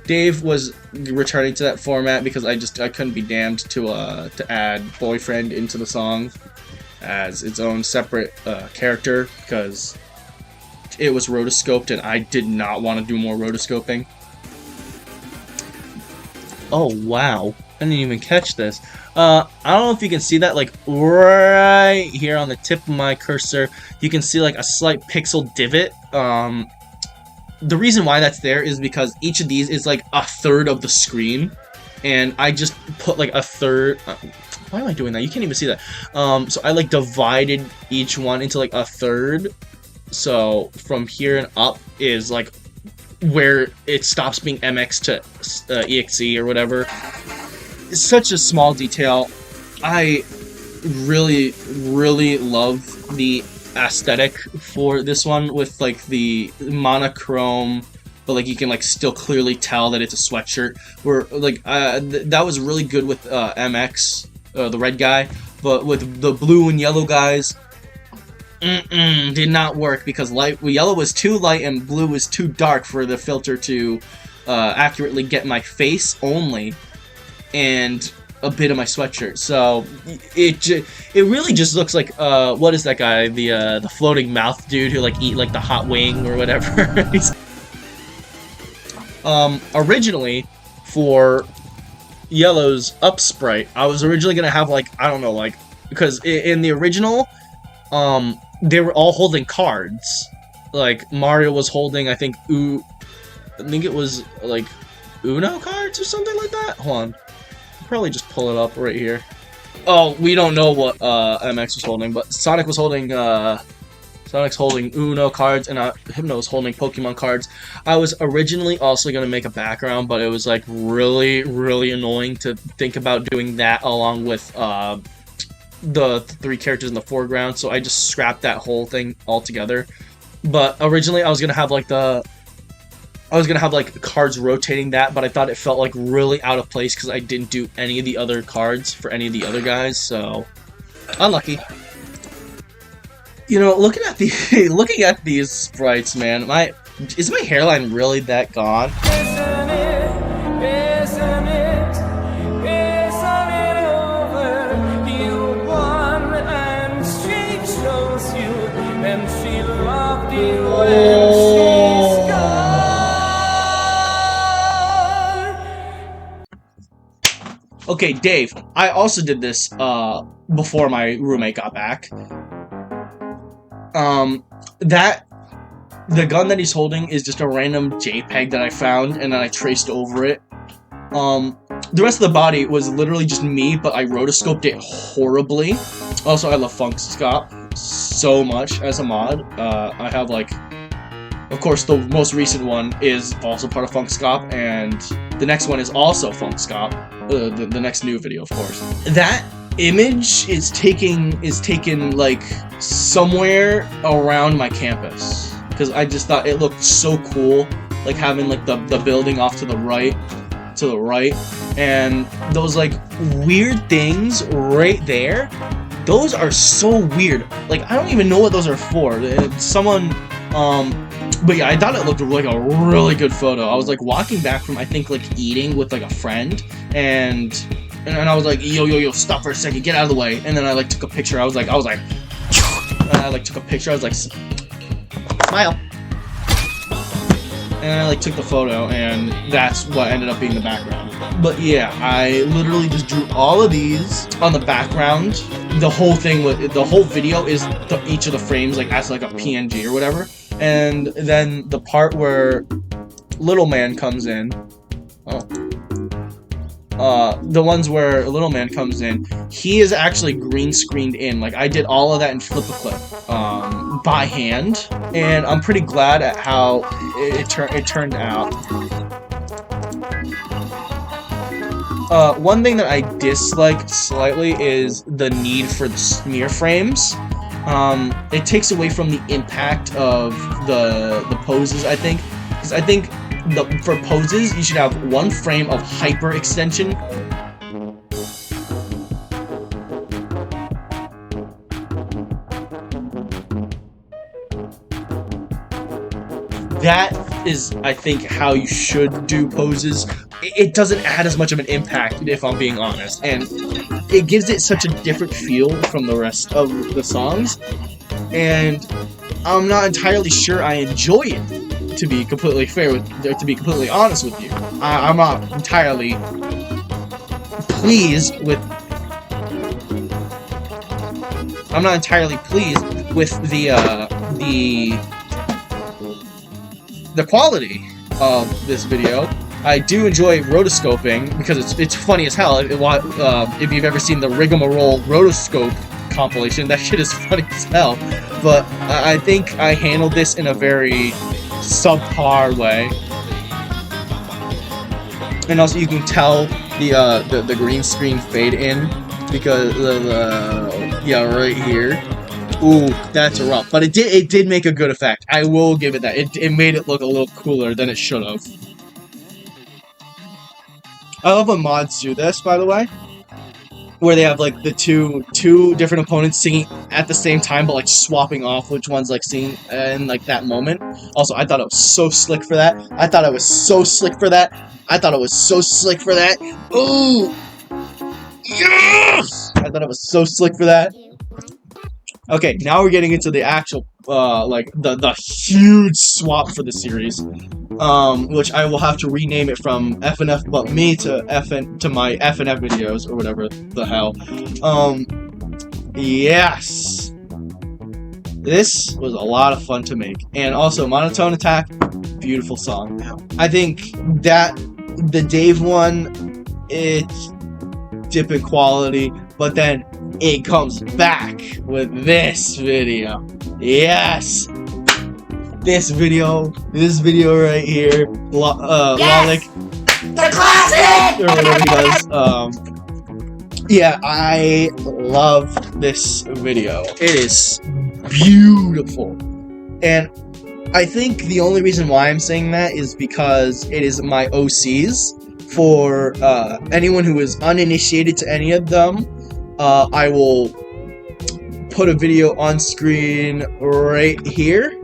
Dave was returning to that format because I couldn't be damned to add boyfriend into the song as its own separate character because it was rotoscoped and I did not want to do more rotoscoping. Oh wow, I didn't even catch this. I don't know if you can see that, like right here on the tip of my cursor, you can see like a slight pixel divot. The reason why that's there is because each of these is like a third of the screen, and I just put like a third. Why am I doing that? You can't even see that. So I like divided each one into like a third. So from here and up is like where it stops being MX to EXE or whatever. It's such a small detail. I really, really love the aesthetic for this one with like the monochrome, but like you can like still clearly tell that it's a sweatshirt. Where like that was really good with MX, the red guy, but with the blue and yellow guys, did not work because yellow was too light and blue was too dark for the filter to accurately get my face only and a bit of my sweatshirt. So it really just looks like what is that guy, the floating mouth dude who like eat like the hot wing or whatever. Originally for yellow's up sprite, I was originally gonna have like, I don't know, like, because in the original they were all holding cards. Like Mario was holding, I think it was like Uno cards or something like that. Hold on, I'll probably just pull it up right here. Oh, we don't know what MX was holding, but Sonic was holding Sonic's holding Uno cards, and Hypno was holding Pokemon cards. I was originally also going to make a background, but it was like really, really annoying to think about doing that along with the three characters in the foreground, so I just scrapped that whole thing altogether. But originally I was gonna have like cards rotating that, but I thought it felt like really out of place because I didn't do any of the other cards for any of the other guys, so unlucky. You know, looking at these sprites, man, is my hairline really that gone? Okay, Dave, I also did this before my roommate got back. The gun that he's holding is just a random JPEG that I found, and then I traced over it. The rest of the body was literally just me, but I rotoscoped it horribly. Also, I love FunkScop so much as a mod. I have like, of course, the most recent one is also part of FunkScop, and the next one is also FunkScop. The next new video, of course. That image is taken like somewhere around my campus because I just thought it looked so cool, like having like the building off to the right, and those like weird things right there. Those are so weird. Like I don't even know what those are for. Someone but yeah, I thought it looked like a really good photo. I was like walking back from, I think, like eating with like a friend, and I was like, yo, stop for a second, get out of the way. And then I like took a picture. I was like, and I like took a picture. I was like, smile. And I like took the photo, and that's what ended up being the background. But yeah, I literally just drew all of these on the background. The whole video is each of the frames like as like a PNG or whatever. And then the part where Little Man comes in, the ones where Little Man comes in, he is actually green screened in. Like I did all of that in Flip-A-Clip, by hand, and I'm pretty glad at how it turned out. One thing that I dislike slightly is the need for the smear frames. It takes away from the impact of the poses, I think. Because I think for poses, you should have one frame of hyper extension. That is I think how you should do poses. It doesn't add as much of an impact, if I'm being honest, and it gives it such a different feel from the rest of the songs, and I'm not entirely sure I enjoy it, to be completely honest with you. I'm not entirely pleased with the quality of this video. I do enjoy rotoscoping because it's funny as hell. If you've ever seen the Rigmarole rotoscope compilation, that shit is funny as hell. But I think I handled this in a very subpar way. And also, you can tell the green screen fade in because yeah, right here. Ooh, that's rough. But it did make a good effect. I will give it that. It made it look a little cooler than it should have. I love when mods do this, by the way, where they have like the two different opponents singing at the same time, but like swapping off which one's like singing in like that moment. Also, I thought it was so slick for that. I thought it was so slick for that. Ooh, yes! I thought it was so slick for that. Okay, now we're getting into the actual, like, the huge swap for the series, which I will have to rename it from FNF But Me to my FNF videos, or whatever the hell. Yes! This was a lot of fun to make. And also, Monotone Attack, beautiful song. I think that the Dave one, it's dip in quality, but then it comes back with this video. Yes! This video right here. Yes! The classic! Or whatever he does. Yeah, I love this video. It is beautiful. And I think the only reason why I'm saying that is because it is my OCs. For anyone who is uninitiated to any of them, I will put a video on screen right here.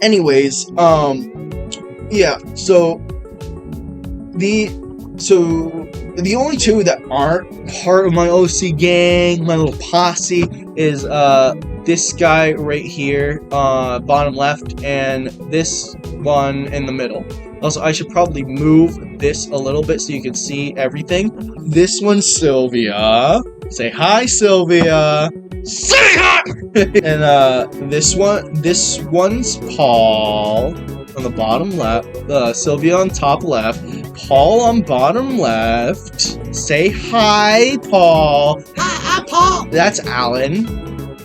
Anyways, yeah, so the only two that aren't part of my OC gang, my little posse, is this guy right here, bottom left, and this one in the middle. Also, I should probably move this a little bit so you can see everything. This one's Sylvia. Say hi, Sylvia. Say hi! And this one's Paul on the bottom left. Sylvia on top left. Paul on bottom left. Say hi, Paul. Hi, Paul. That's Alan.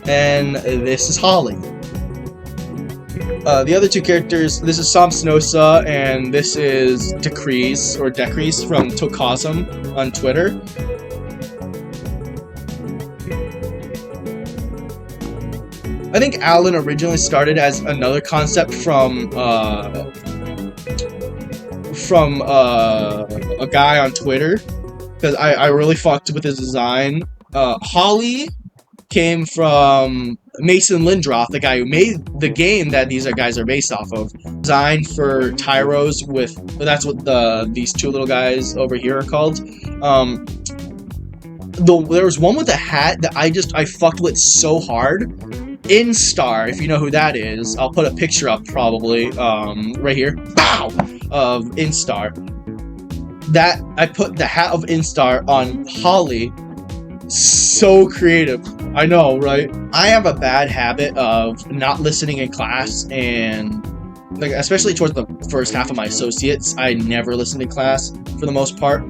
And this is Holly. The other two characters, this is Sam Snosa, and this is Decrease from Tokazum on Twitter. I think Alan originally started as another concept from a guy on Twitter, because I really fucked with his design. Holly came from Mason Lindroth, the guy who made the game that these guys are based off of. Designed for Tyros that's what these two little guys over here are called. There was one with a hat that I fucked with so hard. Instar, if you know who that is, I'll put a picture up probably, right here. Bow! Of Instar. That I put the hat of Instar on Holly. So creative. I know, right? I have a bad habit of not listening in class, and like especially towards the first half of my associates, I never listened in class for the most part.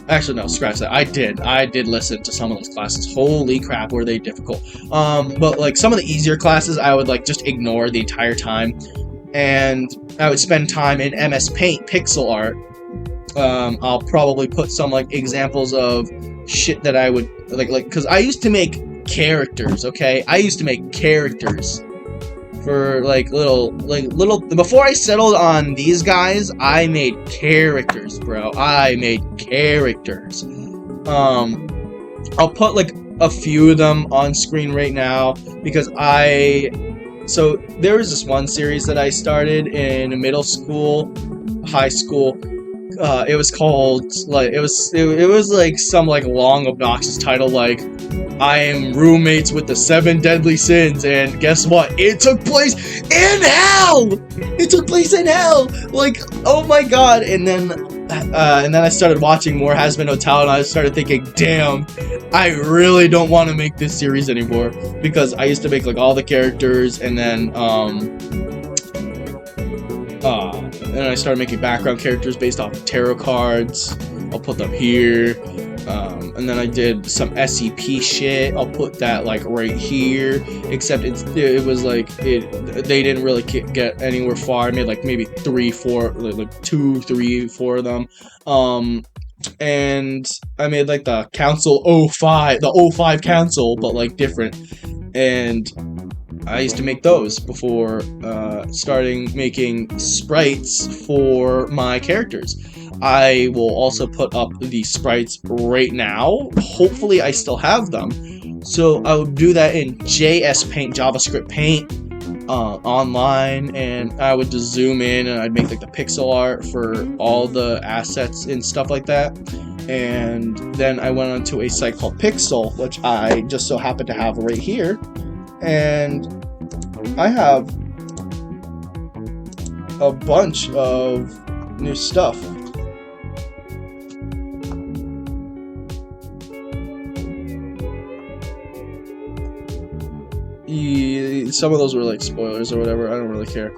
Actually, no, scratch that. I did listen to some of those classes. Holy crap, were they difficult. But like some of the easier classes, I would like just ignore the entire time, and I would spend time in MS Paint pixel art. I'll probably put some like examples of shit that I would like because I used to make characters, okay? I used to make characters for like little before I settled on these guys, I made characters, bro. I made characters. I'll put like a few of them on screen right now because so there was this one series that I started in middle school, high school. It was called like it was like some like long obnoxious title like I am roommates with the 7 deadly sins, and guess what? It took place in hell. It took place in hell. Like, oh my god! And then I started watching more Hazbin Hotel, and I started thinking, damn, I really don't want to make this series anymore because I used to make like all the characters, and then I started making background characters based off of tarot cards. I'll put them here. And then I did some SCP shit. I'll put that like right here. Except it was like they didn't really get anywhere far. I made like maybe 3, 4, like 2, 3, 4 of them. And I made like the Council 05, the 05 Council, but like different. And I used to make those before starting making sprites for my characters. I will also put up the sprites right now. Hopefully I still have them. So I would do that in JS Paint, JavaScript Paint, online, and I would just zoom in and I'd make like the pixel art for all the assets and stuff like that. And then I went onto a site called Pixel, which I just so happen to have right here. And I have a bunch of new stuff. Some of those were like spoilers or whatever. I don't really care.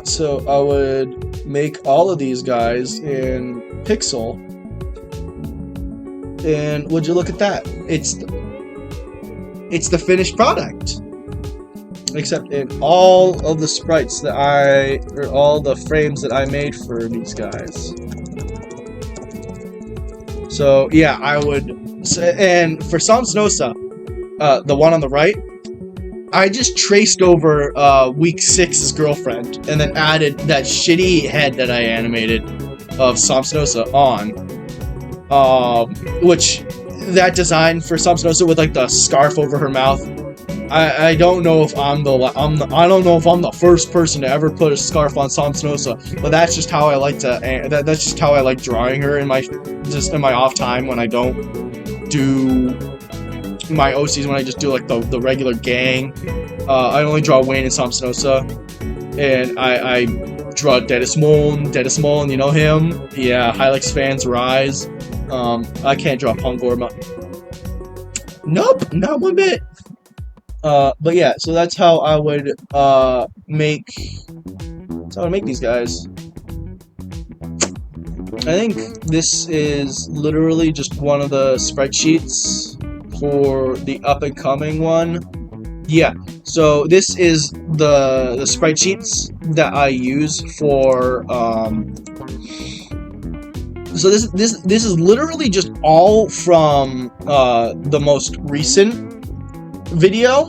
So I would make all of these guys in Pixel, and would you look at that? It's the finished product. Except in all of the sprites that all the frames that I made for these guys. So yeah, I would, and for Samsnosa, the one on the right, I just traced over week 6's girlfriend, and then added that shitty head that I animated of Samsnosa on, which that design for Samsnosa with like the scarf over her mouth. I don't know if I don't know if I'm the first person to ever put a scarf on Samsnosa, but that's just how I like to. That's just how I like drawing her in my off time when I don't do my OCs, when I just do like the regular gang. I only draw Wayne and Samsnosa, and I draw Dedismon, you know him? Yeah, Hilux fans rise. I can't draw Pongorma. Nope, not one bit. But yeah, so that's how I would make these guys. I think this is literally just one of the sprite sheets for the up and coming one. Yeah, so this is the sprite sheets that I use for so this is literally just all from the most recent video.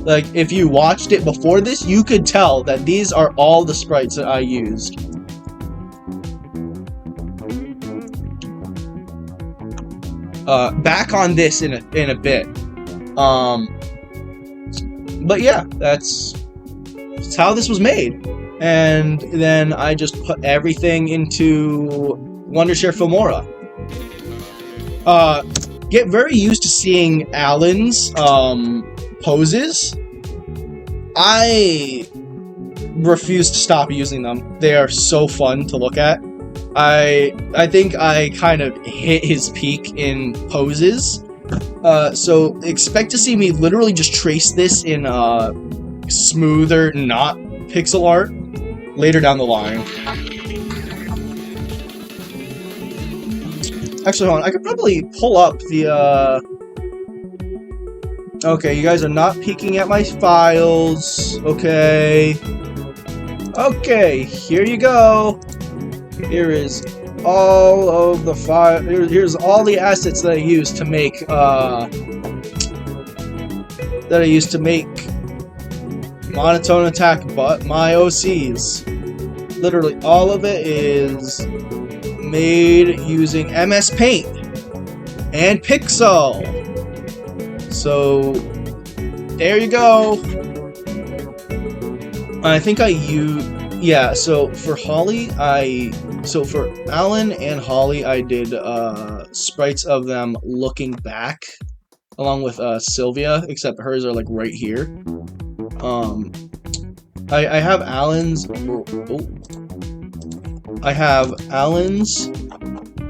Like, if you watched it before this, you could tell that these are all the sprites that I used. Back on this in a bit. But yeah, that's how this was made. And then I just put everything into Wondershare Filmora. Get very used to seeing Alan's poses. I refuse to stop using them. They are so fun to look at. I think I kind of hit his peak in poses. So expect to see me literally just trace this in smoother, not pixel art later down the line. Actually, hold on. I could probably pull up the, Okay, you guys are not peeking at my files. Okay. Okay, here you go. Here is all of the file. Here's all the assets that I used to make monotone attack, but my OCs. Literally all of it is made using MS Paint and Pixel. So there you go. I think I use, yeah, so for Holly, so for Alan and Holly, I did sprites of them looking back along with Sylvia, except hers are like right here. I have Alan's, I have Alan's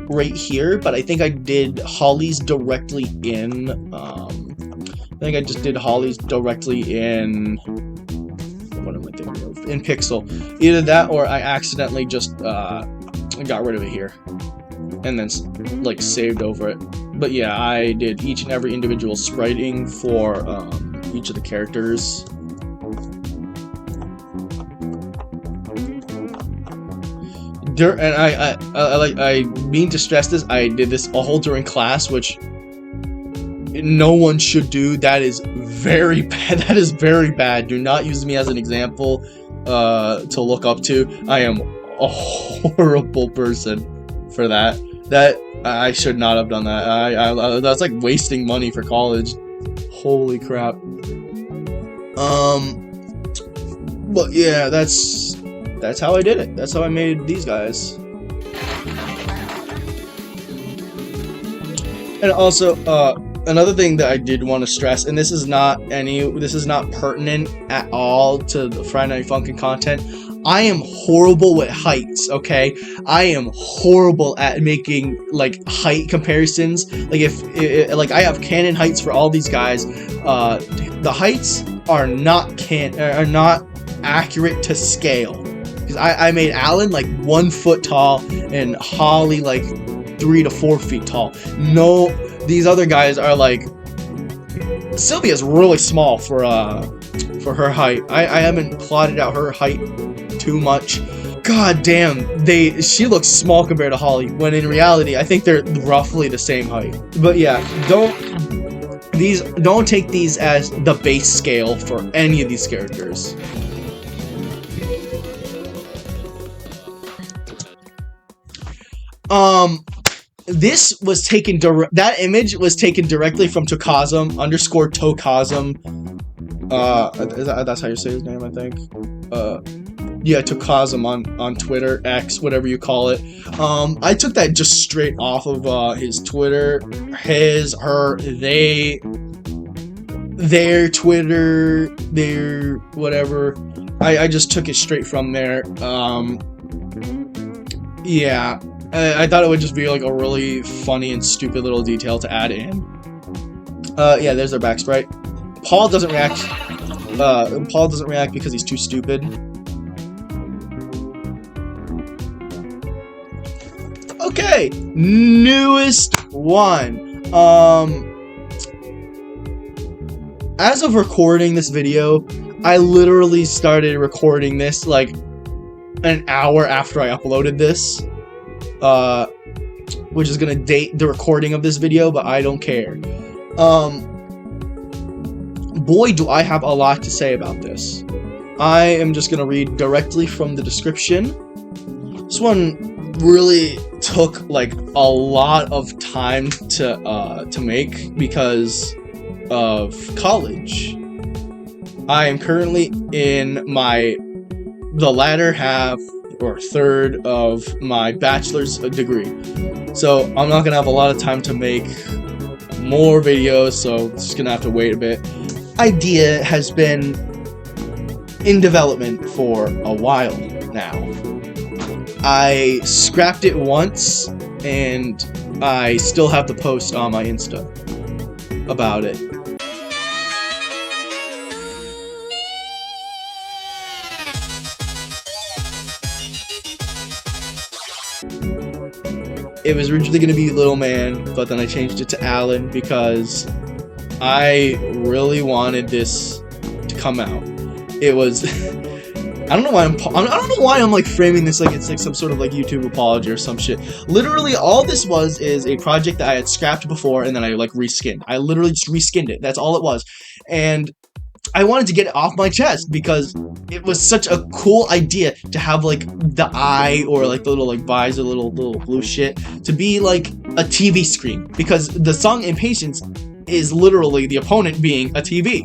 right here, but I think I did Holly's directly in, I think I just did Holly's directly in, what am I thinking of? In Pixel. Either that or I accidentally just got rid of it here. And then like saved over it. But yeah, I did each and every individual spriting for each of the characters. And I mean to stress this, I did this all during class, which no one should do. That is very bad. That is very bad. Do not use me as an example to look up to. I am a horrible person for that. That I should not have done that. That's like wasting money for college. Holy crap. But yeah, that's how I did it. That's how I made these guys. And also, another thing that I did want to stress, and this is not pertinent at all to the Friday Night Funkin' content. I am horrible with heights, okay? I am horrible at making like height comparisons. Like if like I have canon heights for all these guys, the heights are not accurate to scale. Because I made Alan like 1 foot tall and Holly like 3 to 4 feet tall. No, these other guys are like, Sylvia's really small for her height. I haven't plotted out her height too much. God damn, she looks small compared to Holly, when in reality I think they're roughly the same height. But yeah, don't take these as the base scale for any of these characters. This was taken that image was taken directly from Tokazum_Tokazum. That's how you say his name, I think. Yeah, Tokazum on Twitter, X, whatever you call it. I took that just straight off of his Twitter, his, her, their Twitter, their whatever. I just took it straight from there. Yeah. I thought it would just be like a really funny and stupid little detail to add in. Yeah, there's their back sprite. Paul doesn't react. Paul doesn't react because he's too stupid. Okay, newest one. As of recording this video, I literally started recording this like an hour after I uploaded this. Which is gonna date the recording of this video, but I don't care. Boy, do I have a lot to say about this. I am just gonna read directly from the description. This one really took like a lot of time to make because of college. I am currently in the latter half or third of my bachelor's degree. So I'm not gonna have a lot of time to make more videos, so it's just gonna have to wait a bit. Idea has been in development for a while now. I scrapped it once, and I still have the post on my Insta about it. It was originally going to be Little Man, but then I changed it to Alan because I really wanted this to come out. It was I don't know why I don't know why I'm like framing this like it's like some sort of like YouTube apology or some shit. Literally, all this is a project that I had scrapped before and then I like reskinned. I literally just reskinned it. That's all it was, and I wanted to get it off my chest because it was such a cool idea to have like the eye or like the little like visor, little blue shit to be like a TV screen, because the song Impatience is literally the opponent being a TV.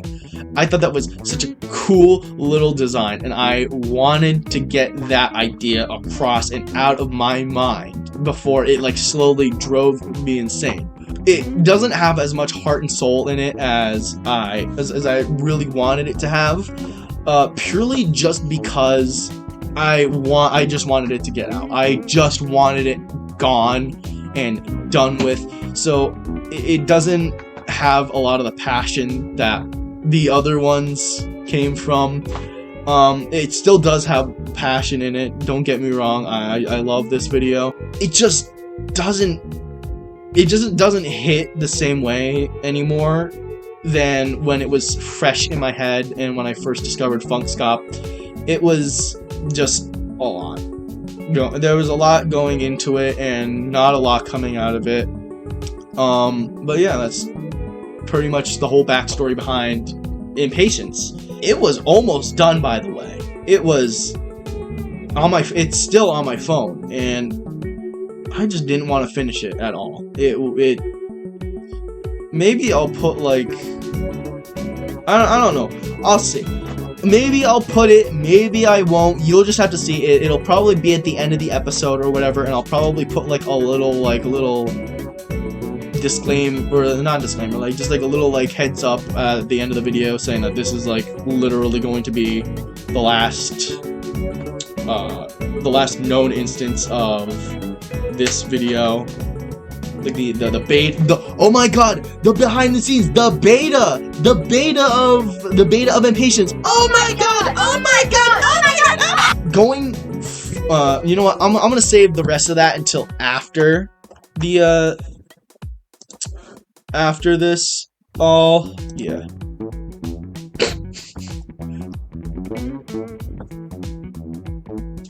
I thought that was such a cool little design, and I wanted to get that idea across and out of my mind before it like slowly drove me insane. It doesn't have as much heart and soul in it as I really wanted it to have, purely just because I just wanted it to get out. I just wanted it gone and done with. So it doesn't have a lot of the passion that the other ones came from. It still does have passion in it, don't get me wrong. I love this video. It just doesn't hit the same way anymore than when it was fresh in my head and when I first discovered funk ska. It was just a lot. You know, there was a lot going into it and not a lot coming out of it. But yeah, that's pretty much the whole backstory behind Impatience. It was almost done, by the way. It's still on my phone, and I just didn't want to finish it at all. It maybe I'll put like I don't know. I'll see. Maybe I'll put it, maybe I won't. You'll just have to see it. It'll probably be at the end of the episode or whatever, and I'll probably put like a little disclaimer, or not disclaimer, like just like a little like heads up at the end of the video saying that this is like literally going to be the last known instance of this video. Like the beta, oh my god, the behind the scenes, the beta of Impatience. Oh my god, oh my god, oh my god. Going, you know what? I'm gonna save the rest of that until after the after this. Oh yeah.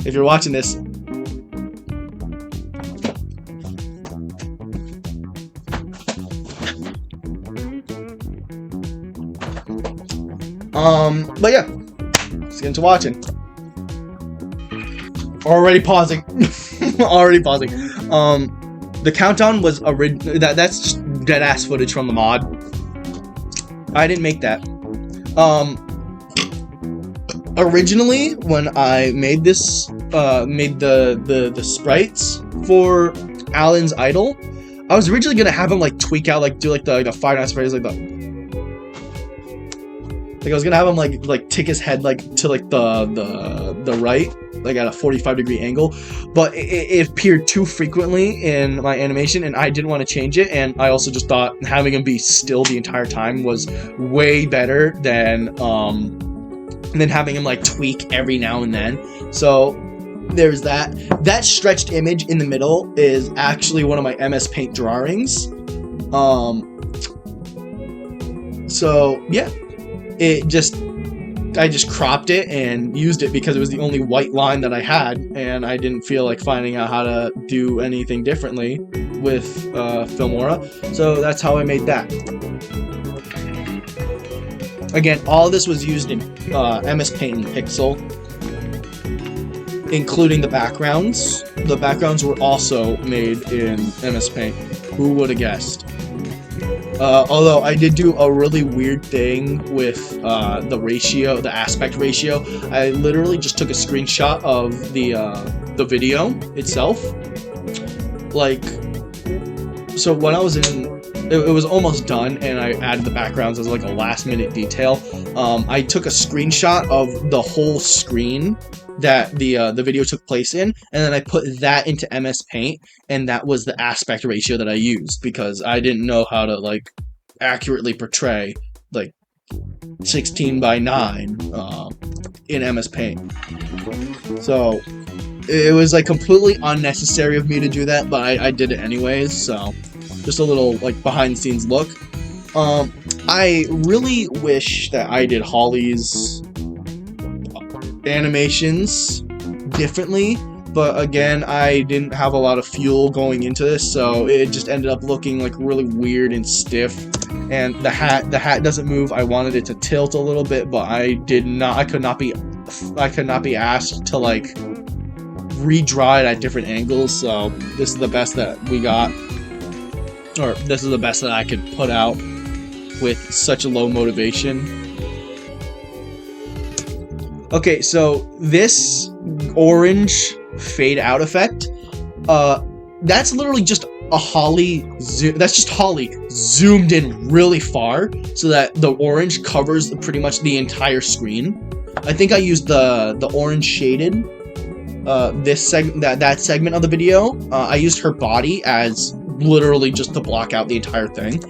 If you're watching this, but yeah, let's get into watching. Already pausing. Already pausing. The countdown was that's just dead ass footage from the mod. I didn't make that. Originally, when I made this, made the sprites for Alan's idol, I was originally gonna have him like tweak out, like do like the Five Nights at Freddy's, like I was gonna have him like tick his head like to like the right, like at a 45-degree angle, but it appeared too frequently in my animation, and I didn't want to change it. And I also just thought having him be still the entire time was way better than having him like tweak every now and then. So there's that. That stretched image in the middle is actually one of my MS Paint drawings. So yeah. I just cropped it and used it because it was the only white line that I had, and I didn't feel like finding out how to do anything differently with Filmora, so that's how I made that. Again, all of this was used in MS Paint and Pixel, including the backgrounds. The backgrounds were also made in MS Paint. Who would have guessed? Although I did do a really weird thing with the ratio, the aspect ratio. I literally just took a screenshot of the video itself. Like, so when I was in, it was almost done, and I added the backgrounds as like a last-minute detail. I took a screenshot of the whole screen that the video took place in, and then I put that into MS Paint, and that was the aspect ratio that I used because I didn't know how to like accurately portray like 16:9 in MS Paint. So it was like completely unnecessary of me to do that, but I did it anyways. So just a little like behind the scenes look. I really wish that I did Holly's animations differently, but again, I didn't have a lot of fuel going into this, so it just ended up looking like really weird and stiff. And the hat doesn't move. I wanted it to tilt a little bit, but I could not be asked to like redraw it at different angles. So this is the best that we got, or this is the best that I could put out with such a low motivation. Okay, so this orange fade out effect, that's literally just a Holly that's just Holly zoomed in really far so that the orange covers pretty much the entire screen. I think I used the orange shaded that segment of the video. I used her body as literally just to block out the entire thing.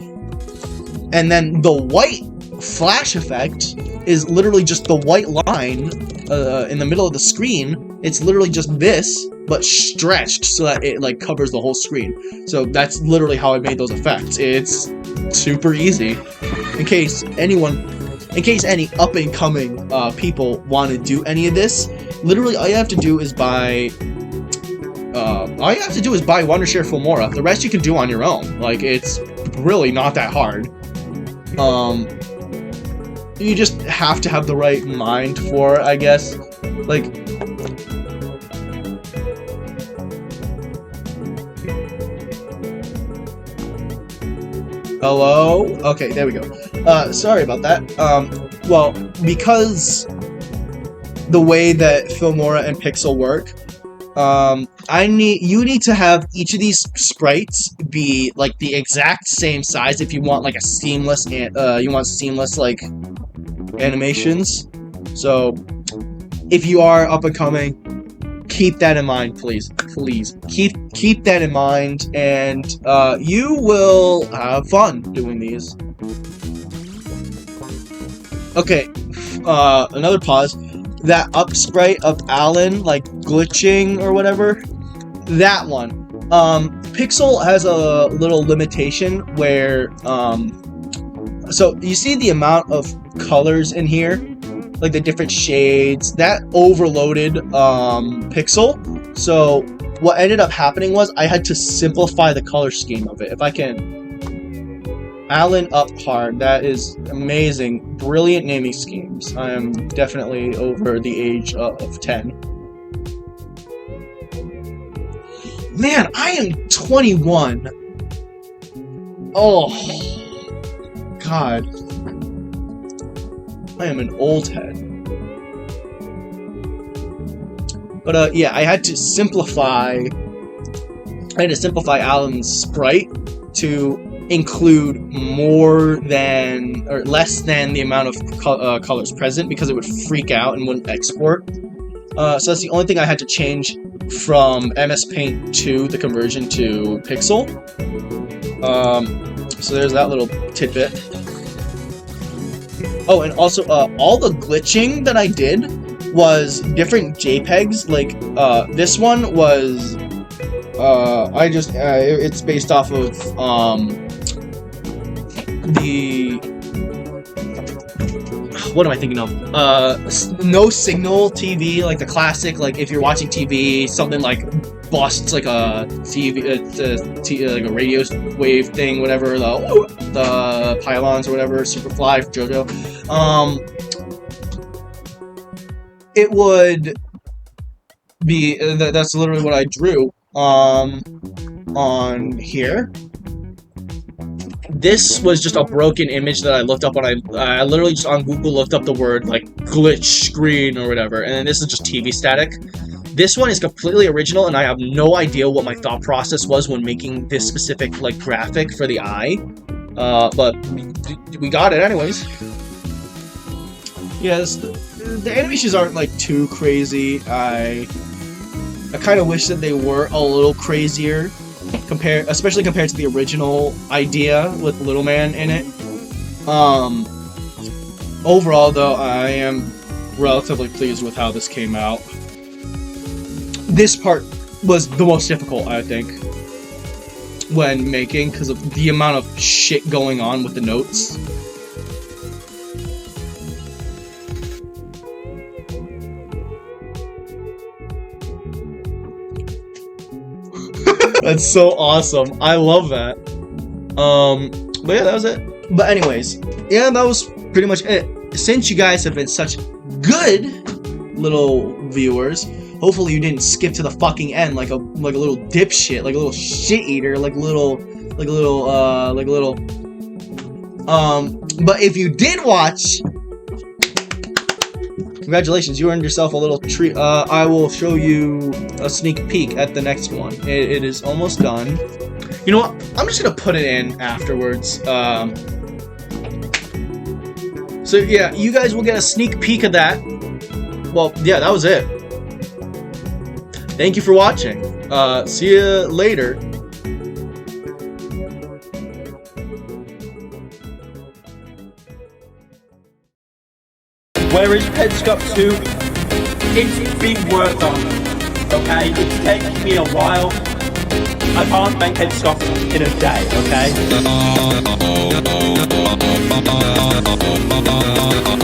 And then the white flash effect is literally just the white line in the middle of the screen. It's literally just this, but stretched so that it like covers the whole screen. So that's literally how I made those effects. It's super easy. In case any up and coming people want to do any of this, literally all you have to do is buy Wondershare Filmora. The rest you can do on your own. Like, it's really not that hard. You just have to have the right mind for it, I guess. Like, hello? Okay, there we go. Sorry about that. Well, because the way that Filmora and Pixel work, you need to have each of these sprites be like the exact same size if you want like a seamless like animations. So if you are up and coming, keep that in mind, please keep that in mind, and you will have fun doing these. Okay, another pause. That up sprite of Alan, like, glitching or whatever, that one. Pixel has a little limitation where, so you see the amount of colors in here, like the different shades, that overloaded, Pixel. So what ended up happening was I had to simplify the color scheme of it. If I can... Alan up hard, that is amazing. Brilliant naming schemes. I am definitely over the age of 10. Man, I am 21. Oh, God. I am an old head. But yeah, I had to simplify Alan's sprite to include more than or less than the amount of colors present, because it would freak out and wouldn't export. So that's the only thing I had to change from MS Paint to the conversion to Pixel. So there's that little tidbit. Oh, and also all the glitching that I did was different JPEGs. Like this one was it's based off of what am I thinking of? No Signal TV, like the classic, like if you're watching TV, something like busts like a TV, like a radio wave thing, whatever, the pylons or whatever, Superfly, JoJo. It would be, that's literally what I drew on here. This was just a broken image that I looked up when I literally just on Google looked up the word like glitch screen or whatever, and this is just TV static. This one is completely original, and I have no idea what my thought process was when making this specific like graphic for the eye, but we got it anyways. Yes, the animations aren't like too crazy. I kind of wish that they were a little crazier. Especially compared to the original idea with Little Man in it. Overall, though, I am relatively pleased with how this came out. This part was the most difficult, I think, when making, because of the amount of shit going on with the notes. That's so awesome. I love that. But yeah, that was it. But anyways, yeah, that was pretty much it. Since you guys have been such good little viewers, hopefully you didn't skip to the fucking end like a little dipshit, like a little shit eater, like a little. But if you did watch, congratulations, you earned yourself a little treat. I will show you a sneak peek at the next one. It is almost done. You know what? I'm just gonna put it in afterwards. So yeah, you guys will get a sneak peek of that. Well, yeah, that was it. Thank you for watching. See you later. Where is Penscop 2? It's being worked on, okay? It's taking me a while. I can't make Penscop in a day, okay?